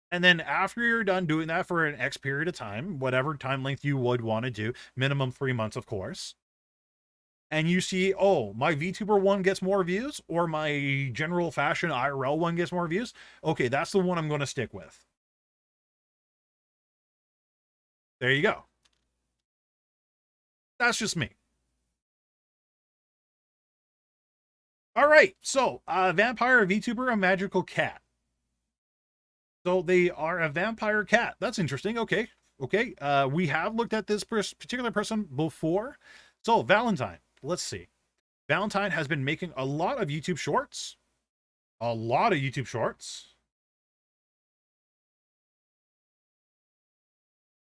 And then after you're done doing that for an X period of time, whatever time length you would want to do, minimum 3 months, of course, and you see, oh, my VTuber one gets more views, or my general fashion IRL one gets more views, okay, that's the one I'm going to stick with. There you go. That's just me. All right, so vampire, VTuber, a magical cat. So they are a vampire cat. That's interesting. Okay. Okay. We have looked at this particular person before. So Valentine, let's see. Valentine has been making a lot of YouTube shorts. A lot of YouTube shorts.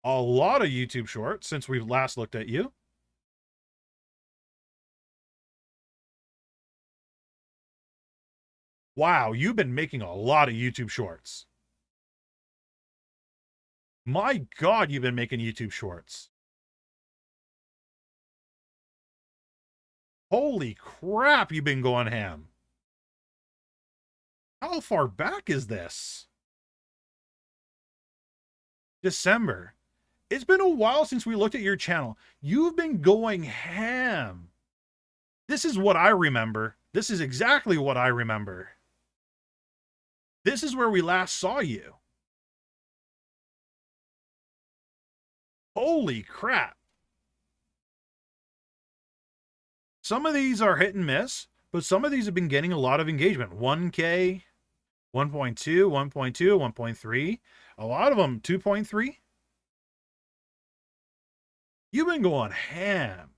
A lot of YouTube shorts since we've last looked at you. Wow, you've been making a lot of YouTube shorts. My God, you've been making YouTube shorts. Holy crap, you've been going ham. How far back is this? December. It's been a while since we looked at your channel. You've been going ham. This is what I remember. This is exactly what I remember. This is where we last saw you. Holy crap. Some of these are hit and miss, but some of these have been getting a lot of engagement. 1K, 1.2, 1.2, 1.3. A lot of them 2.3. You've been going ham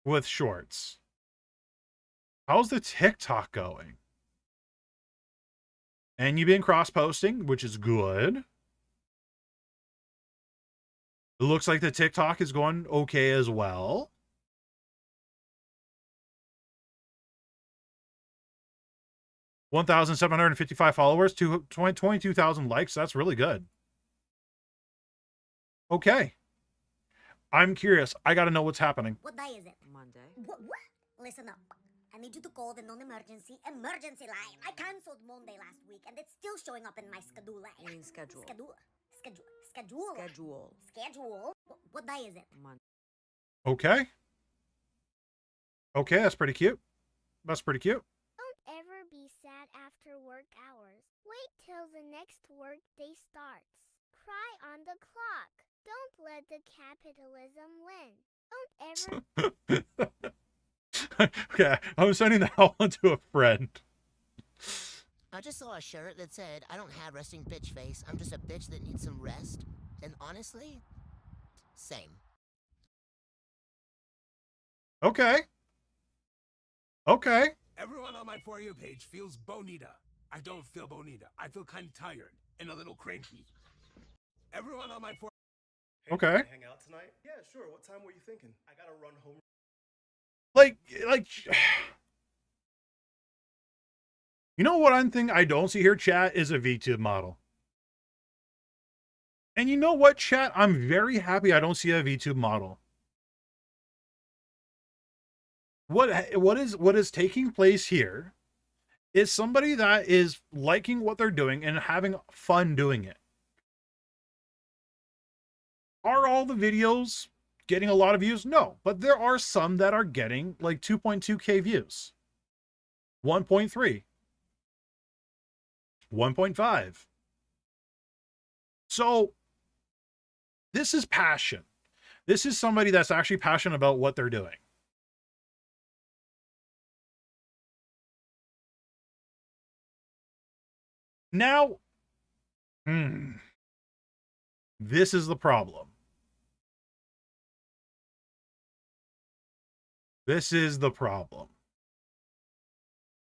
with shorts. How's the TikTok going? And you've been cross-posting, which is good. It looks like the TikTok is going okay as well. $1,755 followers, 22,000 likes. That's really good. Okay. I'm curious. I got to know what's happening. What day is it? Monday. What? Listen up. I need you to call the non-emergency emergency line. I cancelled Monday last week, and it's still showing up in my schedule. You mean schedule? Schedule. What day is it? Monday. Okay. Okay, that's pretty cute. That's pretty cute. Don't ever be sad after work hours. Wait till the next work day starts. Cry on the clock. Don't let the capitalism win. Don't ever... Okay, I'm sending that one to a friend. I just saw a shirt that said, I don't have resting bitch face. I'm just a bitch that needs some rest. And honestly, same. Okay. Okay. Everyone on my For You page feels bonita. I don't feel bonita. I feel kind of tired and a little cranky. Everyone on my For Okay. Hang out tonight? Yeah, sure. What time were you thinking? I gotta run home. Like, you know what one thing I don't see here, chat, is a VTube model. And you know what, chat? I'm very happy I don't see a VTube model. What is taking place here is somebody that is liking what they're doing and having fun doing it. Are all the videos getting a lot of views? No, but there are some that are getting like 2.2K views, 1.3. 1.5. So this is passion. This is somebody that's actually passionate about what they're doing. Now, this is the problem. This is the problem.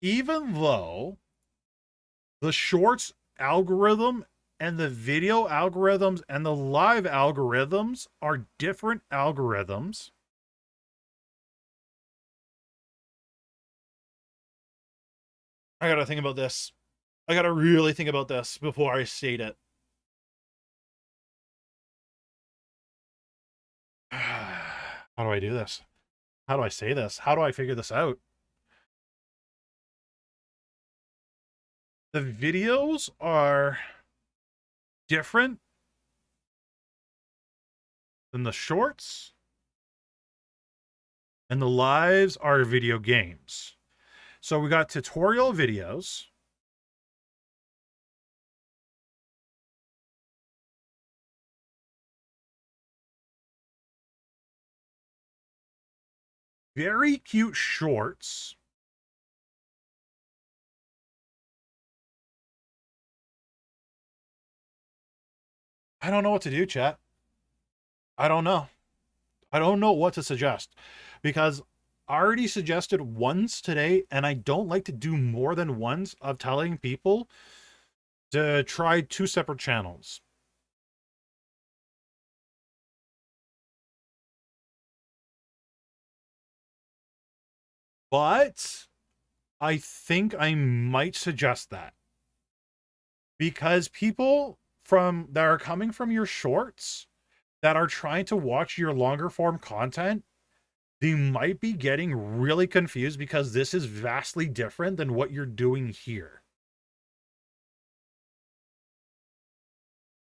Even though the shorts algorithm and the video algorithms and the live algorithms are different algorithms, I gotta think about this. I gotta really think about this before I state it. How do I do this? How do I say this? How do I figure this out? The videos are different than the shorts, and the lives are video games. So we got tutorial videos. Very cute shorts. I don't know what to do, chat. I don't know. I don't know what to suggest because I already suggested once today, and I don't like to do more than once of telling people to try 2 separate channels. But I think I might suggest that because people that are coming from your shorts that are trying to watch your longer form content, they might be getting really confused because this is vastly different than what you're doing here.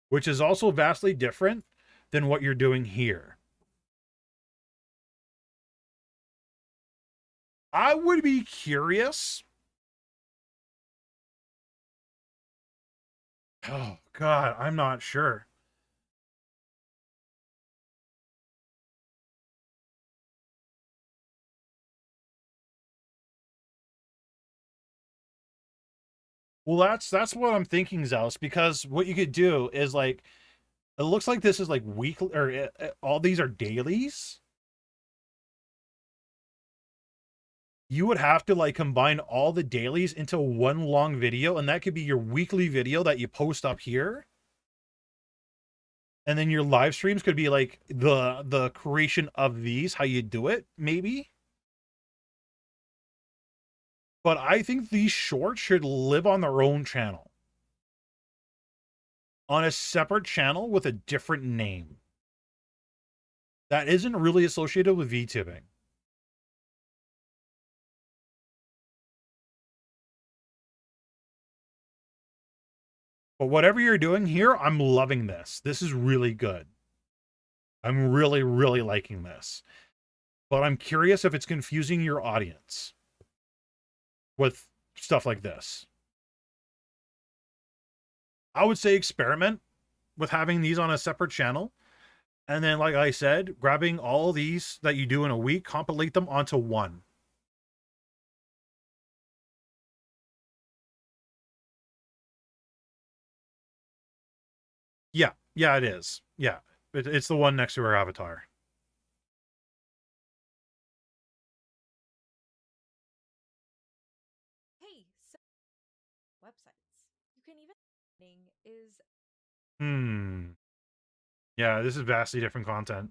Which is also vastly different than what you're doing here. I would be curious. Oh, God, I'm not sure. Well, that's what I'm thinking, Zeus, because what you could do is like, it looks like this is like weekly, or all these are dailies. You would have to like combine all the dailies into one long video, and that could be your weekly video that you post up here. And then your live streams could be like the creation of these, how you do it, maybe. But I think these shorts should live on their own channel. On a separate channel with a different name. That isn't really associated with VTubing. But whatever you're doing here, I'm loving this. This is really good. I'm really, really liking this. But I'm curious if it's confusing your audience with stuff like this. I would say experiment with having these on a separate channel. And then, like I said, grabbing all these that you do in a week, compilate them onto one. Yeah, it is. Yeah, it's the one next to her avatar. Hey, so websites. You can even is Yeah, this is vastly different content.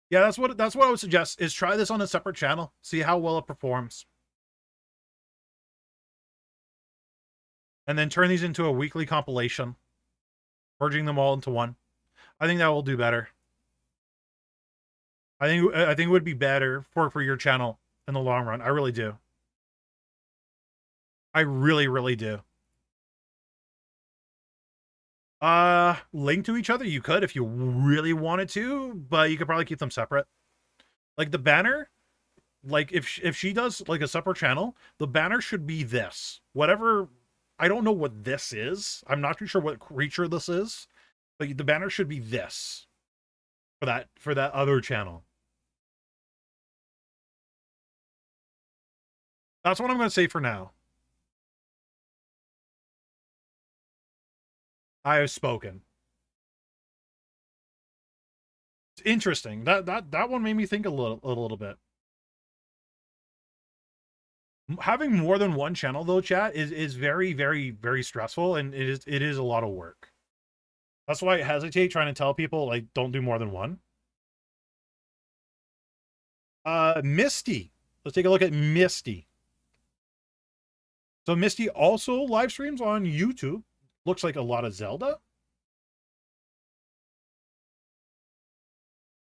Yeah, that's what I would suggest is try this on a separate channel. See how well it performs. And then turn these into a weekly compilation. Merging them all into one. I think that will do better. I think it would be better for your channel in the long run. I really do. I really, really do. Link to each other, you could if you really wanted to, but you could probably keep them separate. Like the banner like if she does like a separate channel, the banner should be this. Whatever, I don't know what this is. I'm not too sure what creature this is, but the banner should be this for that other channel. That's what I'm going to say for now. I have spoken. It's interesting. That one made me think a little bit. Having more than one channel though, chat, is very, very, very stressful, and it is a lot of work. That's why I hesitate trying to tell people, like, don't do more than one. Misty. Let's take a look at Misty. So Misty also live streams on YouTube. Looks like a lot of Zelda.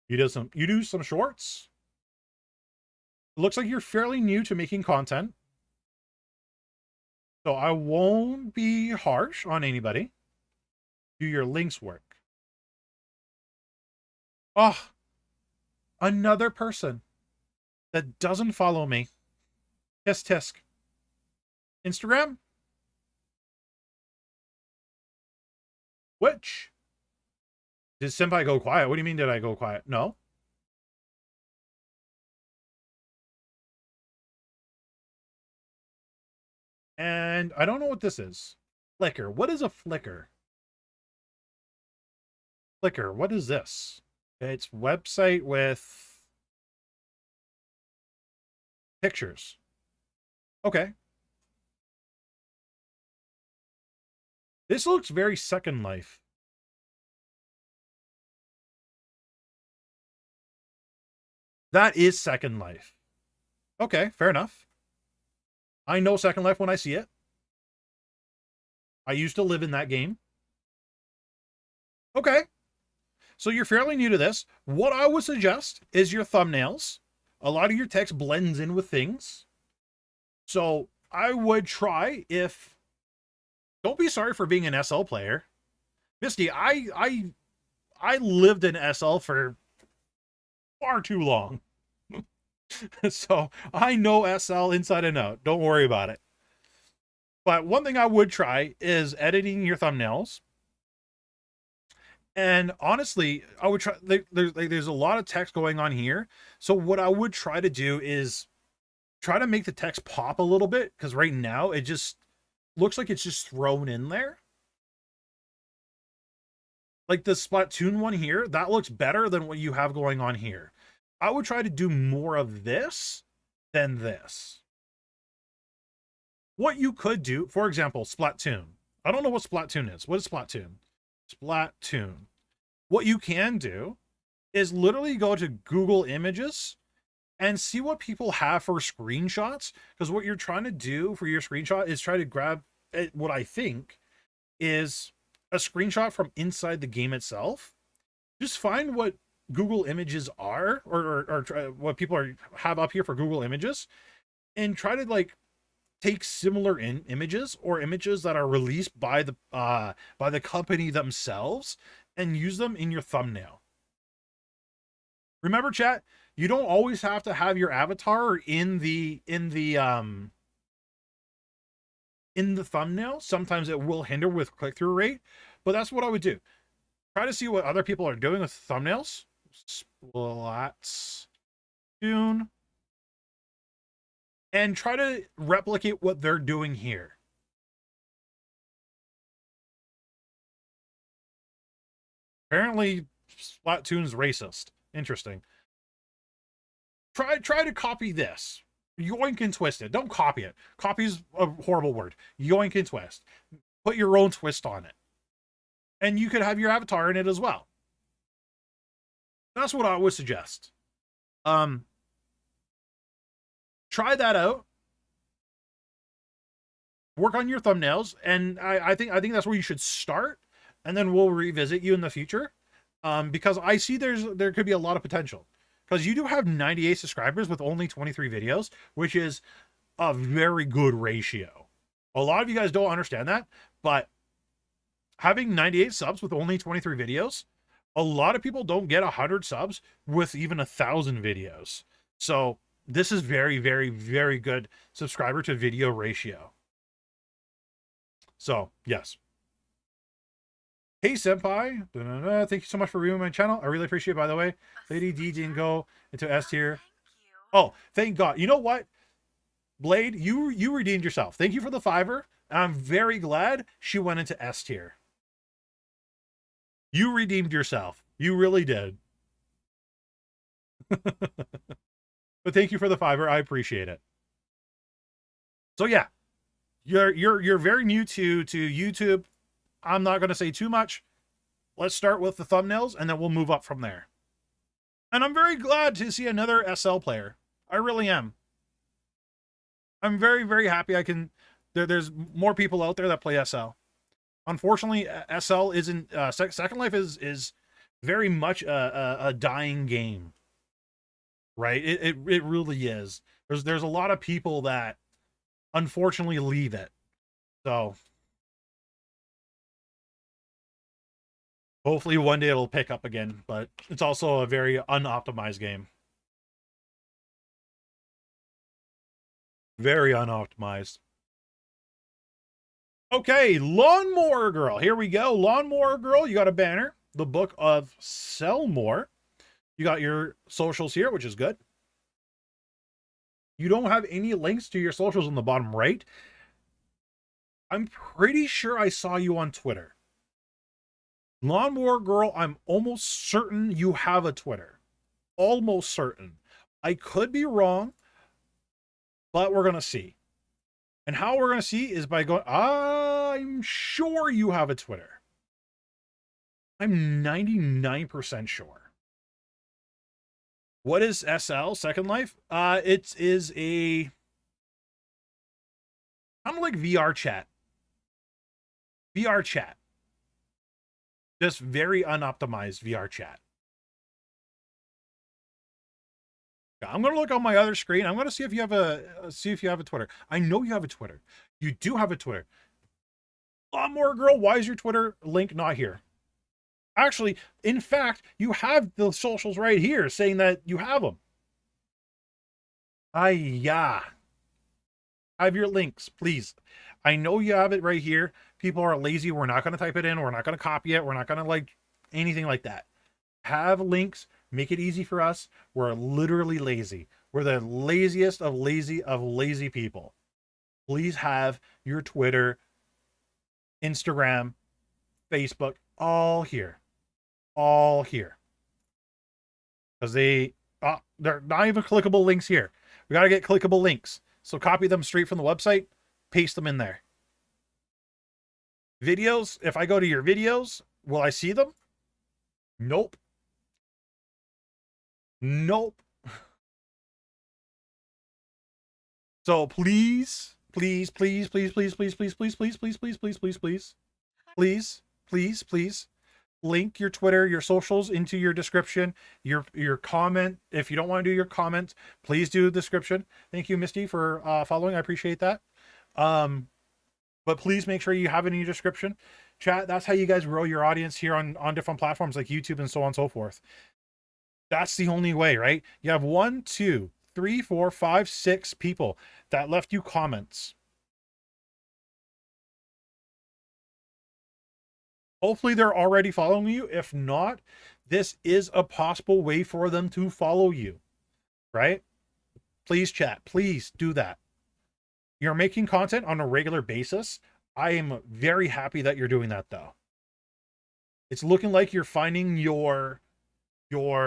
You do some shorts. Looks like you're fairly new to making content. So I won't be harsh on anybody. Do your links work? Oh, another person that doesn't follow me. Tisk tisk. Instagram? Which? Did Senpai go quiet? What do you mean did I go quiet? No. And I don't know what this is. Flickr. What is a Flickr? Flickr. What is this? It's website with pictures. Okay. This looks very Second Life. That is Second Life. Okay, fair enough. I know Second Life when I see it. I used to live in that game. Okay. So you're fairly new to this. What I would suggest is your thumbnails. A lot of your text blends in with things. So I would try if... Don't be sorry for being an SL player. Misty, I lived in SL for far too long. So I know SL inside and out. Don't worry about it. But one thing I would try is editing your thumbnails. And honestly, I would try, there's a lot of text going on here. So what I would try to do is try to make the text pop a little bit, because right now it just looks like it's just thrown in there. Like the Splatoon one here, that looks better than what you have going on here. I would try to do more of this than this. What you could do, for example, Splatoon. I don't know what Splatoon is. What is Splatoon? Splatoon. What you can do is literally go to Google Images and see what people have for screenshots. Because what you're trying to do for your screenshot is try to grab what I think is a screenshot from inside the game itself. Just find what Google Images are, or what people have up here for Google Images, and try to like take similar images or images that are released by the company themselves and use them in your thumbnail. Remember, chat, you don't always have to have your avatar in the thumbnail. Sometimes it will hinder with click-through rate, but that's what I would do. Try to see what other people are doing with thumbnails. Splatoon. And try to replicate what they're doing here. Apparently, Splatoon's racist. Interesting. Try to copy this. Yoink and twist it. Don't copy it. Copy's a horrible word. Yoink and twist. Put your own twist on it. And you could have your avatar in it as well. That's what I would suggest. Try that out. Work on your thumbnails, and I think that's where you should start, and then we'll revisit you in the future. Because I see there could be a lot of potential. Because you do have 98 subscribers with only 23 videos, which is a very good ratio. A lot of you guys don't understand that, but having 98 subs with only 23 videos, a lot of people don't get 100 subs with even 1,000 videos. So this is very, very, very good subscriber to video ratio. So, yes. Hey, Senpai. Da-da-da. Thank you so much for reviewing my channel. I really appreciate it, by the way. Lady D didn't go into S tier. Thank you. Oh, thank God. You know what? Blade, you redeemed yourself. Thank you for the $5. And I'm very glad she went into S tier. You redeemed yourself. You really did. But thank you for the $5. I appreciate it. So yeah, you're very new to YouTube. I'm not going to say too much. Let's start with the thumbnails and then we'll move up from there. And I'm very glad to see another SL player. I really am. I'm very, very happy I can... There's more people out there that play SL. Unfortunately, SL isn't... Second Life is very much a dying game. Right? It really is. There's a lot of people that unfortunately leave it. So... hopefully one day it'll pick up again, but it's also a very unoptimized game. Very unoptimized. Okay, Lawnmower Girl. Here we go. Lawnmower Girl, you got a banner. The book of Sell More. You got your socials here, which is good. You don't have any links to your socials on the bottom right. I'm pretty sure I saw you on Twitter. Lawnmower Girl, I'm almost certain you have a Twitter. Almost certain. I could be wrong, but we're going to see. And how we're going to see is by going, I'm sure you have a Twitter. I'm 99% sure. What is SL, Second Life? It is a kind of like VR chat. VR chat. Just very unoptimized VR chat. I'm going to look on my other screen. I'm going to see if you have a Twitter. I know you have a Twitter. You do have a Twitter. Lawnmower Girl, why is your Twitter link not here? Actually, in fact, you have the socials right here saying that you have them. Yeah. Have your links, please. I know you have it right here. People are lazy. We're not going to type it in. We're not going to copy it. We're not going to like anything like that. Have links. Make it easy for us. We're literally lazy. We're the laziest of lazy people. Please have your Twitter, Instagram, Facebook, all here. All here. Because they're not even clickable links here. We got to get clickable links. So copy them straight from the website. Paste them in there. Videos, if I go to your videos, will I see them? Nope. Nope. So please, please, please, please, please, please, please, please, please, please, please, please, please, please, please, please, please, link your Twitter, your socials into your description, your comment. If you don't want to do your comment, please do the description. Thank you, Misty, for following. I appreciate that. But please make sure you have it in your description. Chat, that's how you guys grow your audience here on different platforms like YouTube and so on and so forth. That's the only way, right? You have 1, 2, 3, 4, 5, 6 people that left you comments. Hopefully they're already following you. If not, this is a possible way for them to follow you, right? Please, chat, please do that. You're making content on a regular basis. I am very happy that you're doing that, though. It's looking like you're finding your way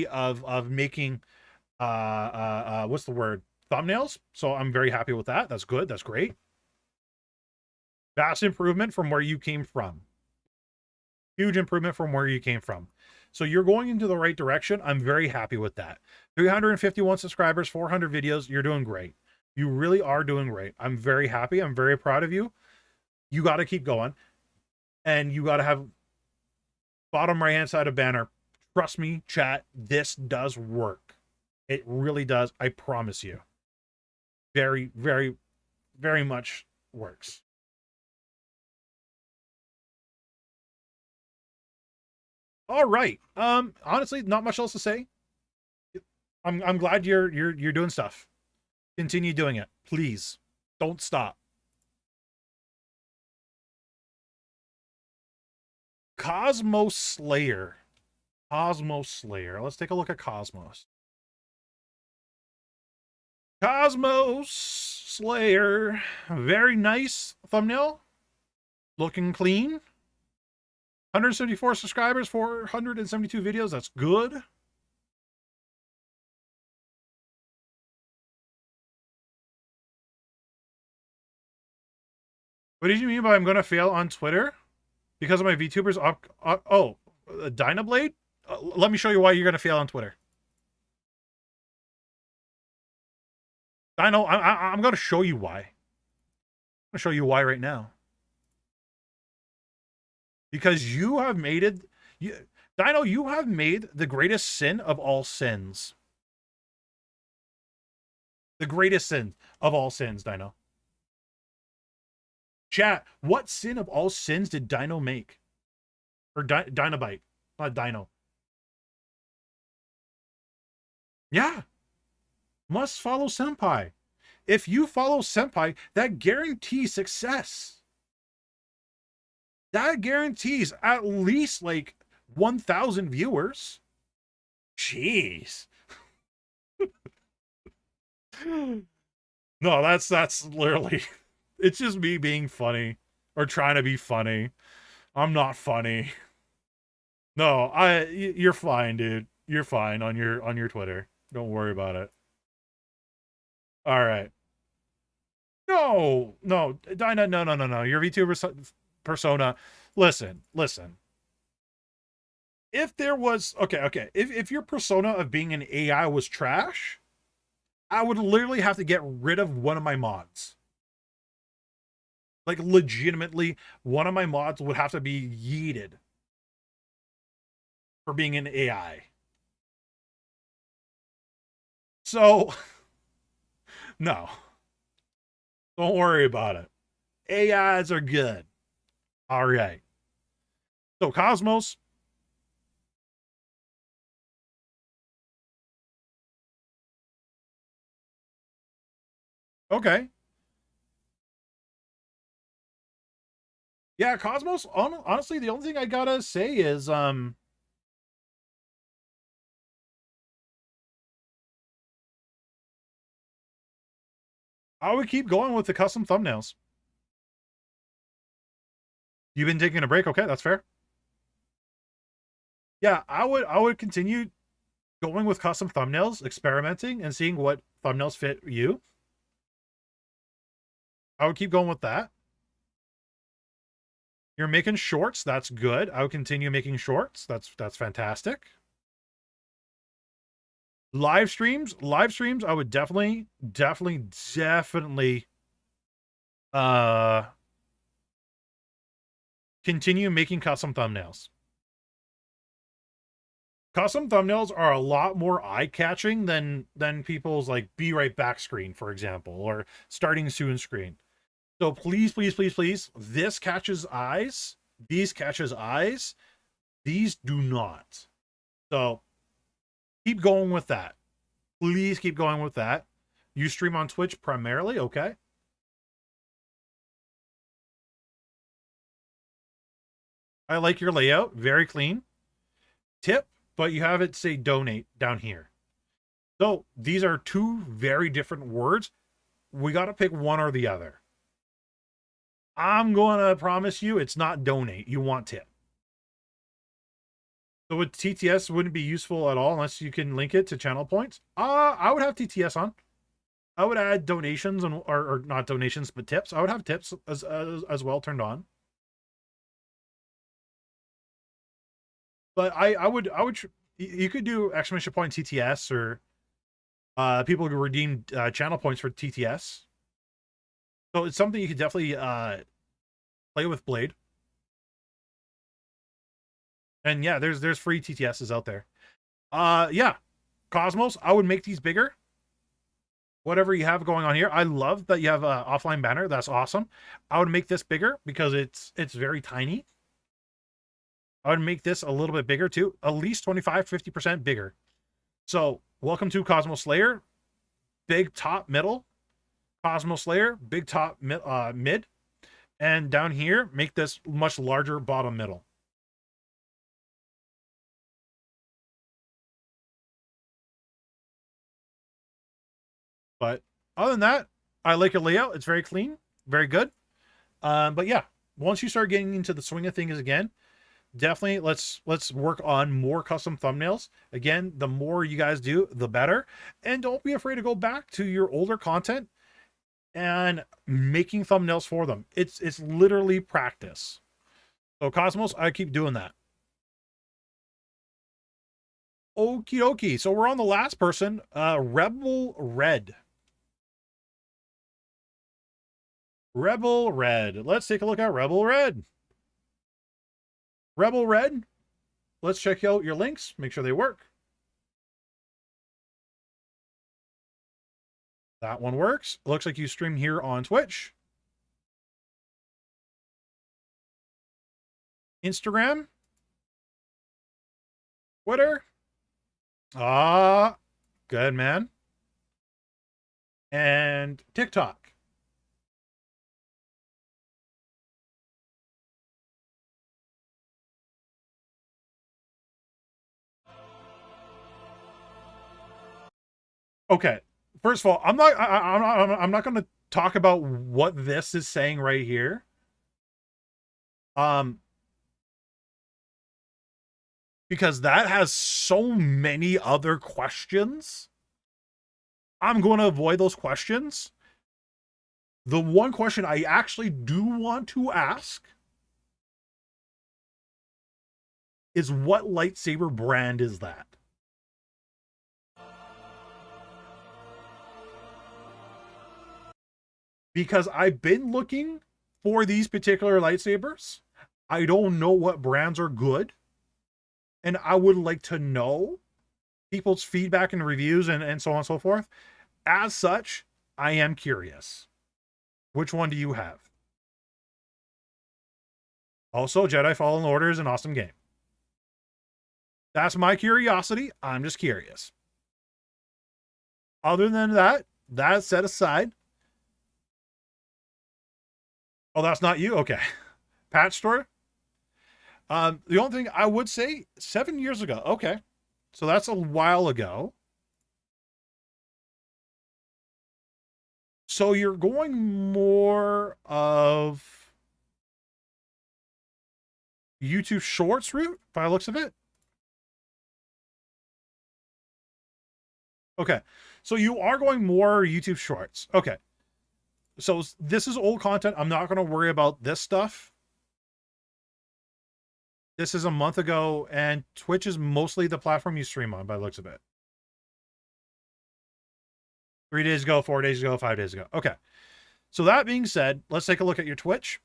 of making what's the word? Thumbnails. So I'm very happy with that. That's good. That's great. Vast improvement from where you came from. Huge improvement from where you came from. So you're going into the right direction. I'm very happy with that. 351 subscribers, 400 videos. You're doing great. You really are doing great. I'm very happy. I'm very proud of you. You got to keep going. And you got to have bottom right hand side of banner. Trust me, chat, this does work. It really does. I promise you. Very, very, very much works. All right. Honestly, not much else to say. I'm glad you're doing stuff. Continue doing it, please. Don't stop. Cosmos Slayer. Cosmos Slayer. Let's take a look at Cosmos. Cosmos Slayer. Very nice thumbnail. Looking clean. 174 subscribers, 472 videos. That's good. What did you mean by I'm going to fail on Twitter? Because of my VTubers? Dynablade? Let me show you why you're going to fail on Twitter. I'm going to show you why. I'm going to show you why right now. Because you have made it... Dino, you have made the greatest sin of all sins. The greatest sin of all sins, Dino. Chat, what sin of all sins did Dino make? Or Dinobite, not Dino. Yeah. Must follow Senpai. If you follow Senpai, that guarantees success. That guarantees at least like 1,000 viewers. Jeez. No, that's literally... It's just me being funny. Or trying to be funny. I'm not funny. No, you're fine, dude. You're fine on your Twitter. Don't worry about it. Alright. No. Dinah, no. Your VTuber persona. Listen. If there was... Okay. If your persona of being an AI was trash, I would literally have to get rid of one of my mods. Like, legitimately, one of my mods would have to be yeeted for being an AI. So, no. Don't worry about it. AIs are good. All right. So, Cosmos. Okay. Yeah, Cosmos, honestly, the only thing I gotta say is, I would keep going with the custom thumbnails. You've been taking a break, okay, that's fair. Yeah, I would continue going with custom thumbnails, experimenting, and seeing what thumbnails fit you. I would keep going with that. You're making shorts. That's good. I would continue making shorts. That's fantastic. Live streams. I would definitely continue making custom thumbnails. Custom thumbnails are a lot more eye-catching than people's like be right back screen, for example, or starting soon screen. So please, this catches eyes. These catches eyes. These do not. So keep going with that. Please keep going with that. You stream on Twitch primarily, okay? I like your layout. Very clean. Tip, but you have it say donate down here. So these are two very different words. We got to pick one or the other. I'm going to promise you it's not donate. You want tip. So with TTS wouldn't be useful at all unless you can link it to channel points. I would have TTS on. I would add donations or not donations, but tips. I would have tips as well turned on. But I would you could do exclamation point TTS or people could redeem channel points for TTS. So it's something you could definitely play with Blade. And yeah, there's free TTSs out there. Yeah. Cosmos, I would make these bigger. Whatever you have going on here. I love that you have an offline banner. That's awesome. I would make this bigger because it's very tiny. I would make this a little bit bigger too. At least 25, 50% bigger. So welcome to Cosmo Slayer, big top middle, Cosmo Slayer, big top mid, and down here, make this much larger bottom middle. But other than that, I like your layout. It's very clean, very good. But yeah, once you start getting into the swing of things again, definitely let's work on more custom thumbnails. Again, the more you guys do, the better. And don't be afraid to go back to your older content and making thumbnails for them. It's literally practice. So Cosmos, I keep doing that. Okie dokie. So we're on the last person, Rebel Red. Rebel Red. Let's take a look at Rebel Red. Rebel Red. Let's check out your links. Make sure they work. That one works. Looks like you stream here on Twitch. Instagram. Twitter. Ah, good man. And TikTok. Okay. First of all, I'm not going to talk about what this is saying right here. Because that has so many other questions. I'm going to avoid those questions. The one question I actually do want to ask is, what lightsaber brand is that? Because I've been looking for these particular lightsabers. I don't know what brands are good. And I would like to know people's feedback and reviews and so on and so forth. As such, I am curious. Which one do you have? Also, Jedi Fallen Order is an awesome game. That's my curiosity. I'm just curious. Other than that, that's set aside. Oh, that's not you? Okay. Patch store? The only thing I would say, 7 years ago. Okay. So that's a while ago. So you're going more of YouTube Shorts route by the looks of it. Okay. So you are going more YouTube Shorts. Okay. So this is old content. I'm not going to worry about this stuff. This is a month ago, and Twitch is mostly the platform you stream on by the looks of it. 3 days ago, 4 days ago, 5 days ago. Okay. So that being said, let's take a look at your Twitch.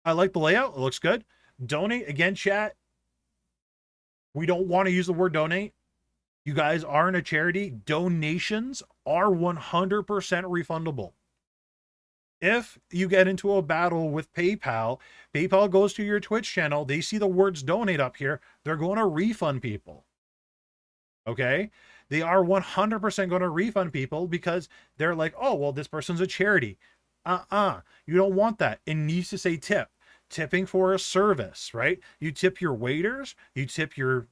I like the layout. It looks good. Donate. Again, chat. We don't want to use the word donate. You guys aren't a charity. Donations are 100% refundable. If you get into a battle with PayPal, PayPal goes to your Twitch channel, they see the words donate up here, they're going to refund people. Okay? They are 100% going to refund people because they're like, oh, well, this person's a charity. You don't want that. It needs to say tip. Tipping for a service, right? You tip your waiters, you tip your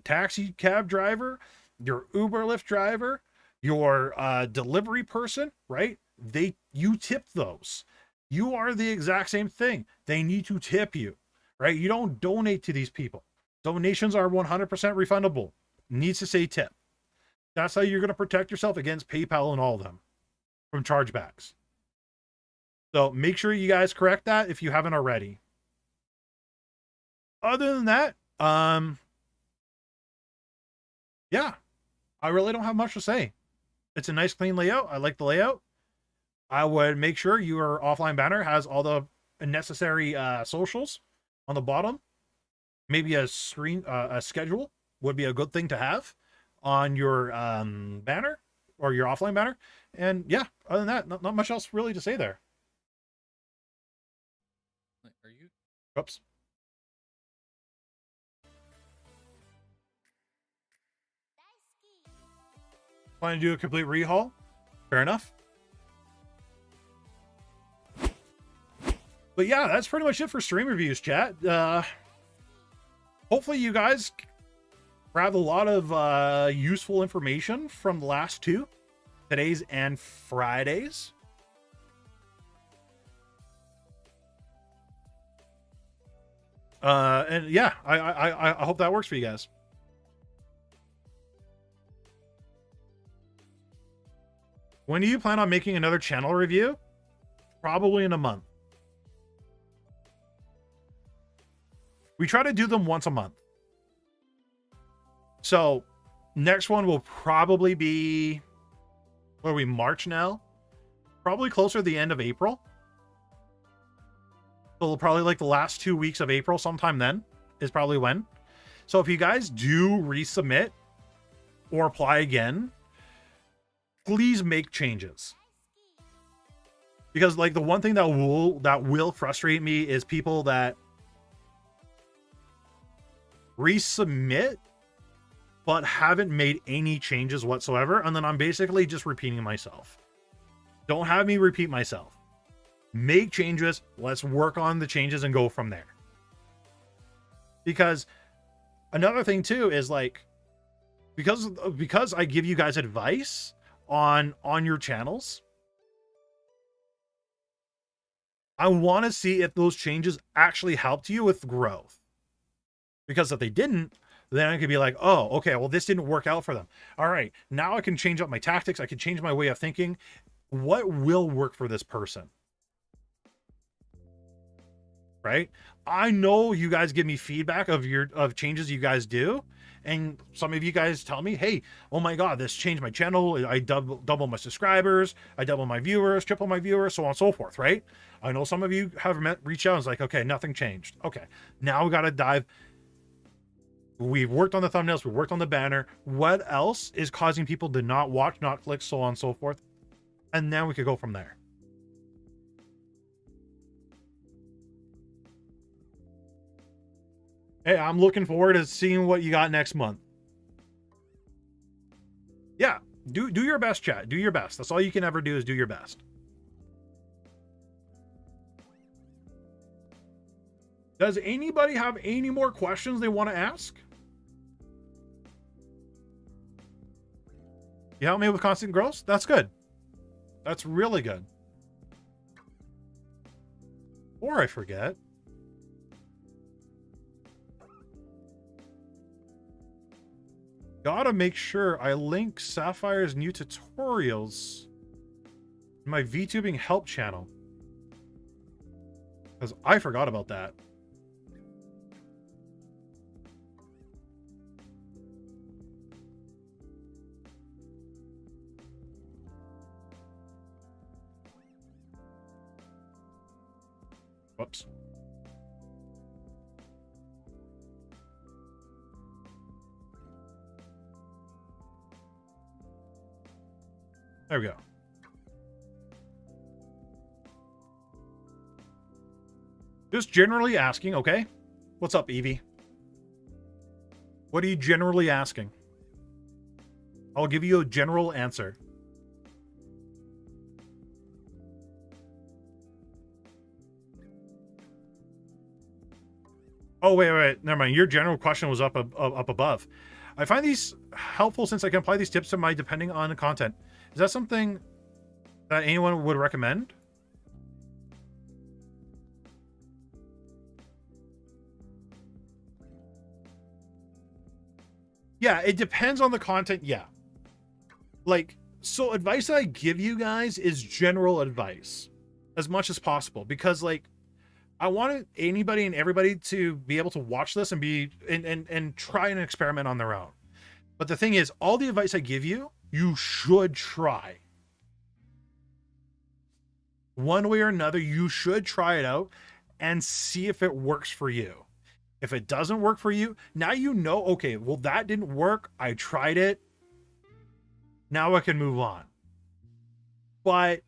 taxi cab driver, your Uber Lyft driver, your delivery person, right? You tip those. You are the exact same thing. They need to tip you, right? You don't donate to these people. Donations are 100% refundable. Needs to say tip. That's how you're going to protect yourself against PayPal and all of them from chargebacks. So make sure you guys correct that if you haven't already. Other than that, yeah, I really don't have much to say. It's a nice clean layout. I like the layout. I would make sure your offline banner has all the necessary socials on the bottom. Maybe a schedule would be a good thing to have on your banner or your offline banner. And yeah, other than that, not much else really to say there. Are you? Oops. Plan to do a complete rehaul? Fair enough. But yeah, that's pretty much it for stream reviews, chat. Hopefully you guys grabbed a lot of useful information from the last two, today's and Friday's. And yeah, I hope that works for you guys. When do you plan on making another channel review? Probably in a month. We try to do them once a month. So next one will probably be, what are we, March now? Probably closer to the end of April. So probably like the last 2 weeks of April, sometime then is probably when. So if you guys do resubmit or apply again, please make changes. Because like the one thing that will frustrate me is people that resubmit but haven't made any changes whatsoever, and then I'm basically just repeating myself. Don't have me repeat myself. Make changes, let's work on the changes and go from there. Because another thing too is like, because I give you guys advice on your channels, I want to see if those changes actually helped you with growth. Because if they didn't, then I could be like, oh, okay, well, this didn't work out for them. All right, now I can change up my tactics. I can change my way of thinking. What will work for this person? Right? I know you guys give me feedback of changes you guys do. And some of you guys tell me, hey, oh my God, this changed my channel. I double my subscribers. I double my viewers, triple my viewers, so on and so forth, right? I know some of you have reached out and it's like, okay, nothing changed. Okay, now we got to dive. We've worked on the thumbnails. We've worked on the banner. What else is causing people to not watch, not click, so on and so forth? And then we could go from there. Hey, I'm looking forward to seeing what you got next month. Yeah, do your best, chat. Do your best. That's all you can ever do is do your best. Does anybody have any more questions they want to ask? You help me with constant growth? That's good. That's really good. Or I forget. Gotta make sure I link Sapphire's new tutorials in my VTubing help channel. Because I forgot about that. Whoops. There we go. Just generally asking, okay? What's up, Evie? What are you generally asking? I'll give you a general answer. Oh, wait. Never mind. Your general question was up above. I find these helpful since I can apply these tips to my depending on the content. Is that something that anyone would recommend? Yeah, it depends on the content. Yeah. Like, so advice that I give you guys is general advice as much as possible, because like I want anybody and everybody to be able to watch this and be and try an experiment on their own. But the thing is, all the advice I give you, you should try. One way or another, you should try it out and see if it works for you. If it doesn't work for you, now you know, okay, well, that didn't work. I tried it. Now I can move on. But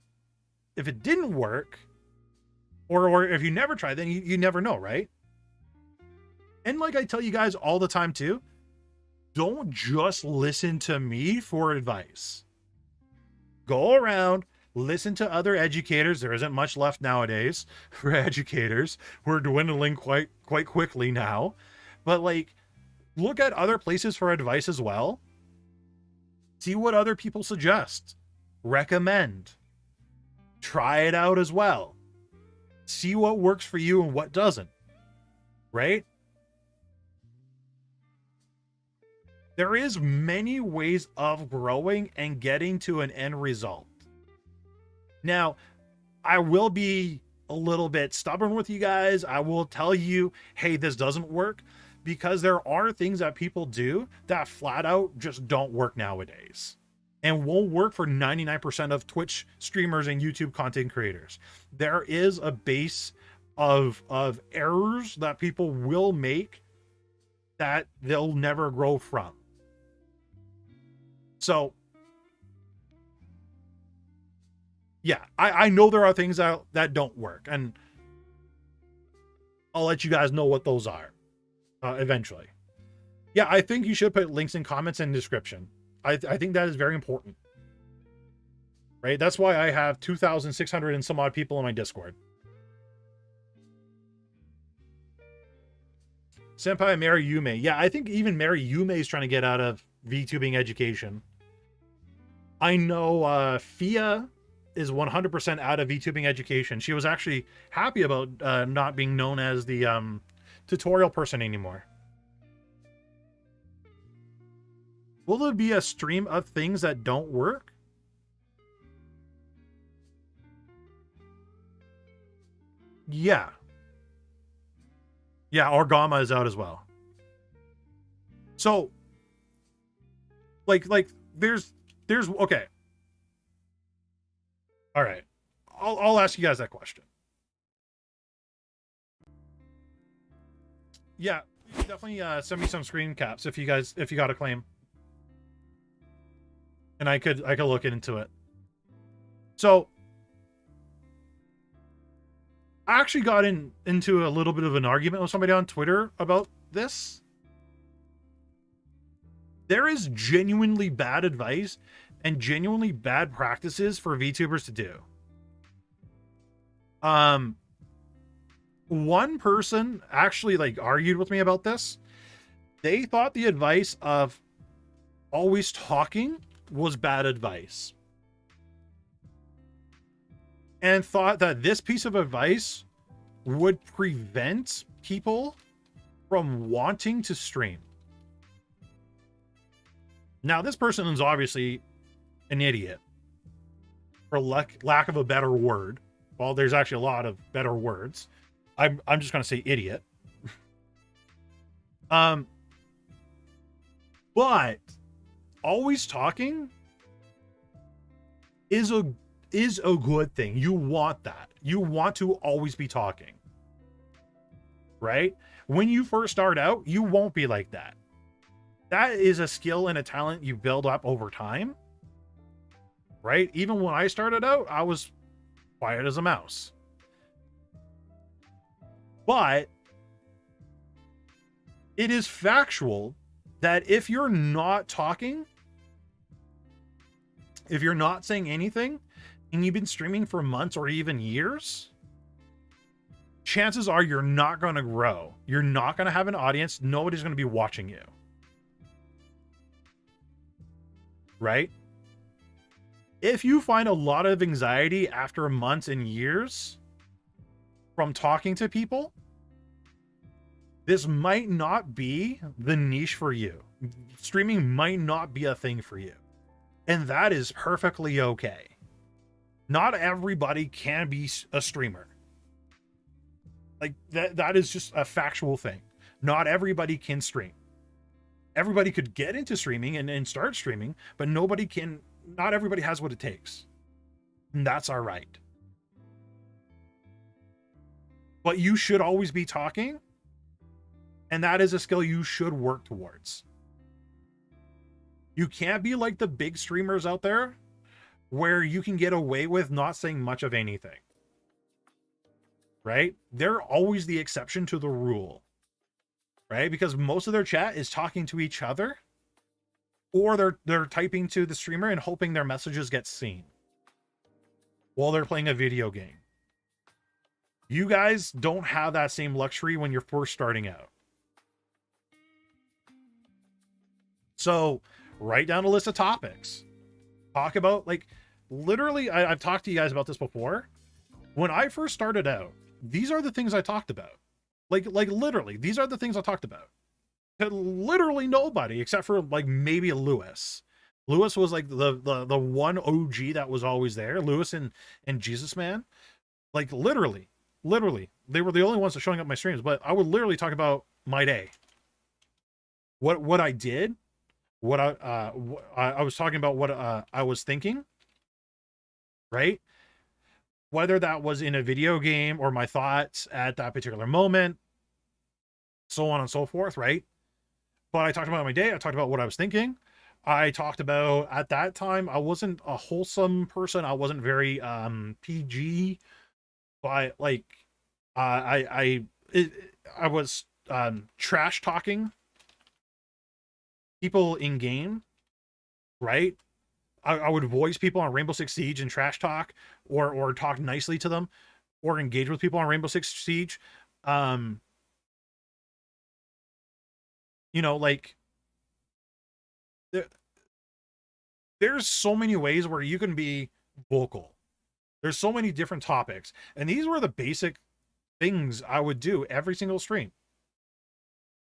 if it didn't work, or if you never try, then you never know, right? And like I tell you guys all the time too, don't just listen to me for advice. Go around, listen to other educators. There isn't much left nowadays for educators. We're dwindling quite quickly now. But like, look at other places for advice as well. See what other people suggest, recommend, try it out as well. See what works for you and what doesn't, right? There is many ways of growing and getting to an end result. Now, I will be a little bit stubborn with you guys. I will tell you, hey, this doesn't work, because there are things that people do that flat out just don't work nowadays and won't work for 99% of Twitch streamers and YouTube content creators. There is a base of errors that people will make that they'll never grow from. So yeah, I know there are things that don't work, and I'll let you guys know what those are eventually. Yeah, I think you should put links in comments and description. I think that is very important, right? That's why I have 2,600 and some odd people in my Discord. Senpai Mary Yume. Yeah, I think even Mary Yume is trying to get out of VTubing education. I know Fia is 100% out of VTubing education. She was actually happy about not being known as the tutorial person anymore. Will there be a stream of things that don't work? Yeah. Yeah, Orgama is out as well. So, like there's okay. All right. I'll ask you guys that question. Yeah, definitely send me some screen caps if you got a claim. And I could look into it. So I actually got into a little bit of an argument with somebody on Twitter about this. There is genuinely bad advice and genuinely bad practices for VTubers to do. One person actually like argued with me about this. They thought the advice of always talking was bad advice, and thought that this piece of advice would prevent people from wanting to stream. Now, this person is obviously an idiot, for lack of a better word. Well, there's actually a lot of better words. I'm just going to say idiot. But always talking is a good thing. You want that. You want to always be talking, right? When you first start out, you won't be like that. That is a skill and a talent you build up over time, right? Even when I started out, I was quiet as a mouse. But it is factual that if you're not talking, if you're not saying anything, and you've been streaming for months or even years, chances are you're not going to grow. You're not going to have an audience. Nobody's going to be watching you. Right? If you find a lot of anxiety after months and years from talking to people, this might not be the niche for you. Streaming might not be a thing for you. And that is perfectly okay. Not everybody can be a streamer. Like that is just a factual thing. Not everybody can stream. Everybody could get into streaming and start streaming, but not everybody has what it takes. And that's all right. But you should always be talking. And that is a skill you should work towards. You can't be like the big streamers out there where you can get away with not saying much of anything. Right? They're always the exception to the rule. Right? Because most of their chat is talking to each other, or they're typing to the streamer and hoping their messages get seen. while they're playing a video game. You guys don't have that same luxury when you're first starting out. So write down a list of topics. Talk about, like, literally, I've talked to you guys about this before. When I first started out, these are the things I talked about. Like literally, these are the things I talked about. To literally nobody except for like maybe Lewis. Lewis was like the one OG that was always there. Lewis and Jesus Man. Like literally, they were the only ones that showing up my streams. But I would literally talk about my day, what I did, what I was talking about, what I was thinking, right? Whether that was in a video game or my thoughts at that particular moment, so on and so forth, right? But I talked about my day. I talked about what I was thinking. I talked about, at that time, I wasn't a wholesome person. I wasn't very PG, but like I was trash talking people in game, right? I would voice people on Rainbow Six Siege and trash talk, or talk nicely to them, or engage with people on Rainbow Six Siege. You know, like there's so many ways where you can be vocal. There's so many different topics, and these were the basic things I would do every single stream.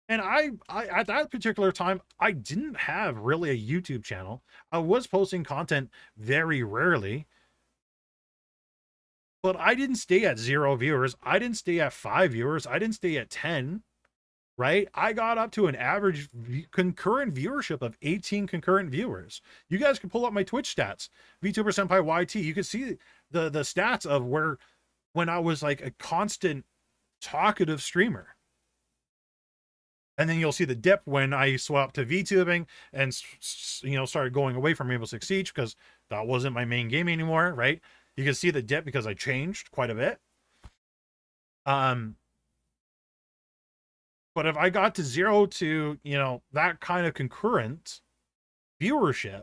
And I at that particular time, I didn't have really a YouTube channel. I was posting content very rarely, but I didn't stay at 0 viewers. I didn't stay at 5 viewers. I didn't stay at 10, right? I got up to an average concurrent viewership of 18 concurrent viewers. You guys can pull up my Twitch stats, VTuber Senpai YT. You can see the stats of when I was like a constant talkative streamer. And then you'll see the dip when I swapped to VTubing and, you know, started going away from Rainbow Six Siege because that wasn't my main game anymore, right? You can see the dip because I changed quite a bit. But if I got to 0 to, you know, that kind of concurrent viewership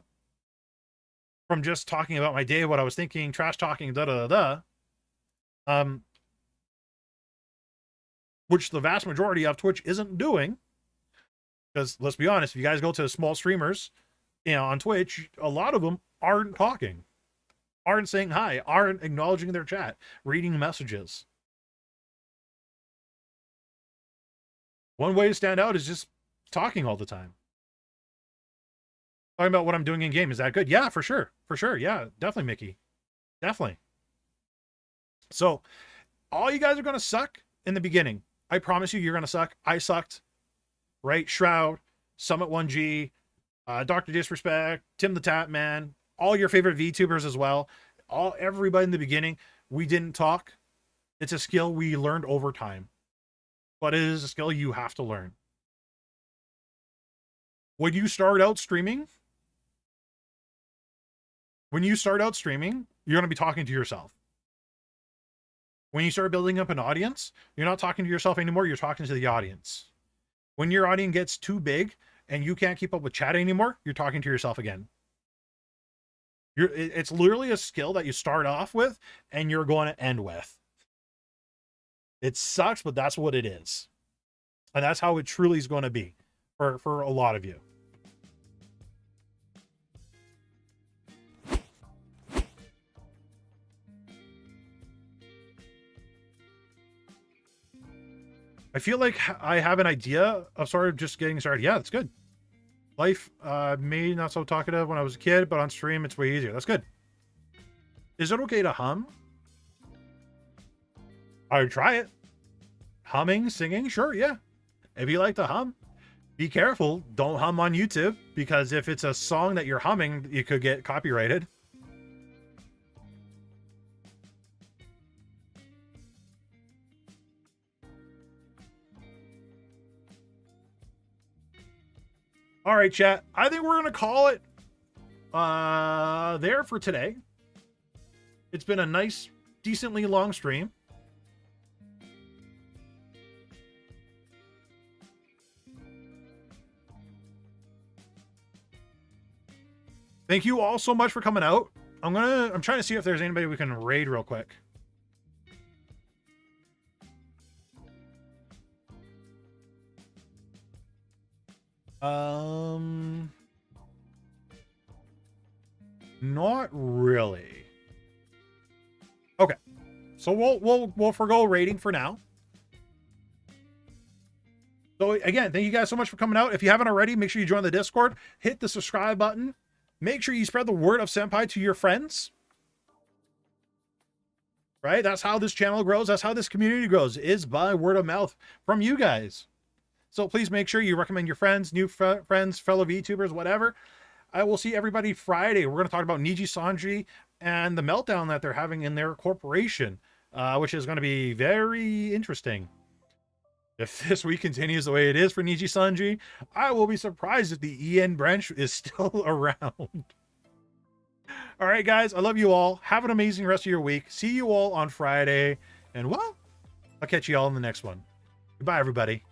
from just talking about my day, what I was thinking, trash talking, which the vast majority of Twitch isn't doing. Because let's be honest, if you guys go to small streamers, you know, on Twitch, a lot of them aren't talking, aren't saying hi, aren't acknowledging their chat, reading messages. One way to stand out is just talking all the time. Talking about what I'm doing in game. Is that good? Yeah, for sure. For sure. Yeah, definitely, Mickey. Definitely. So all you guys are going to suck in the beginning. I promise you, you're going to suck. I sucked. Right? Shroud, Summit 1G, Dr. Disrespect, Tim the Tap Man, all your favorite VTubers as well. Everybody in the beginning, we didn't talk. It's a skill we learned over time. But it is a skill you have to learn. When you start out streaming, you're going to be talking to yourself. When you start building up an audience, you're not talking to yourself anymore, you're talking to the audience. When your audience gets too big and you can't keep up with chat anymore, you're talking to yourself again. It's literally a skill that you start off with and you're going to end with. It sucks, but that's what it is. And that's how it truly is going to be for a lot of you. I feel like I have an idea of sort of just getting started. Yeah, that's good. Life made not so talkative when I was a kid, but on stream it's way easier. That's good. Is it okay to hum? I would try it. Humming, singing, sure, yeah. If you like to hum, be careful. Don't hum on YouTube, because if it's a song that you're humming, you could get copyrighted. All right, chat. I think we're going to call it there for today. It's been a nice, decently long stream. Thank you all so much for coming out. I'm trying to see if there's anybody we can raid real quick. Not really. Okay. So we'll forgo rating for now. So again, thank you guys so much for coming out. If you haven't already, make sure you join the Discord, hit the subscribe button. Make sure you spread the word of Senpai to your friends. Right? That's how this channel grows. That's how this community grows, is by word of mouth from you guys. So please make sure you recommend your friends, new friends, fellow VTubers, whatever. I will see everybody Friday. We're going to talk about Niji Sanji and the meltdown that they're having in their corporation, which is going to be very interesting. If this week continues the way it is for Niji Sanji, I will be surprised if the EN branch is still around. All right, guys, I love you all. Have an amazing rest of your week. See you all on Friday. And, well, I'll catch you all in the next one. Goodbye, everybody.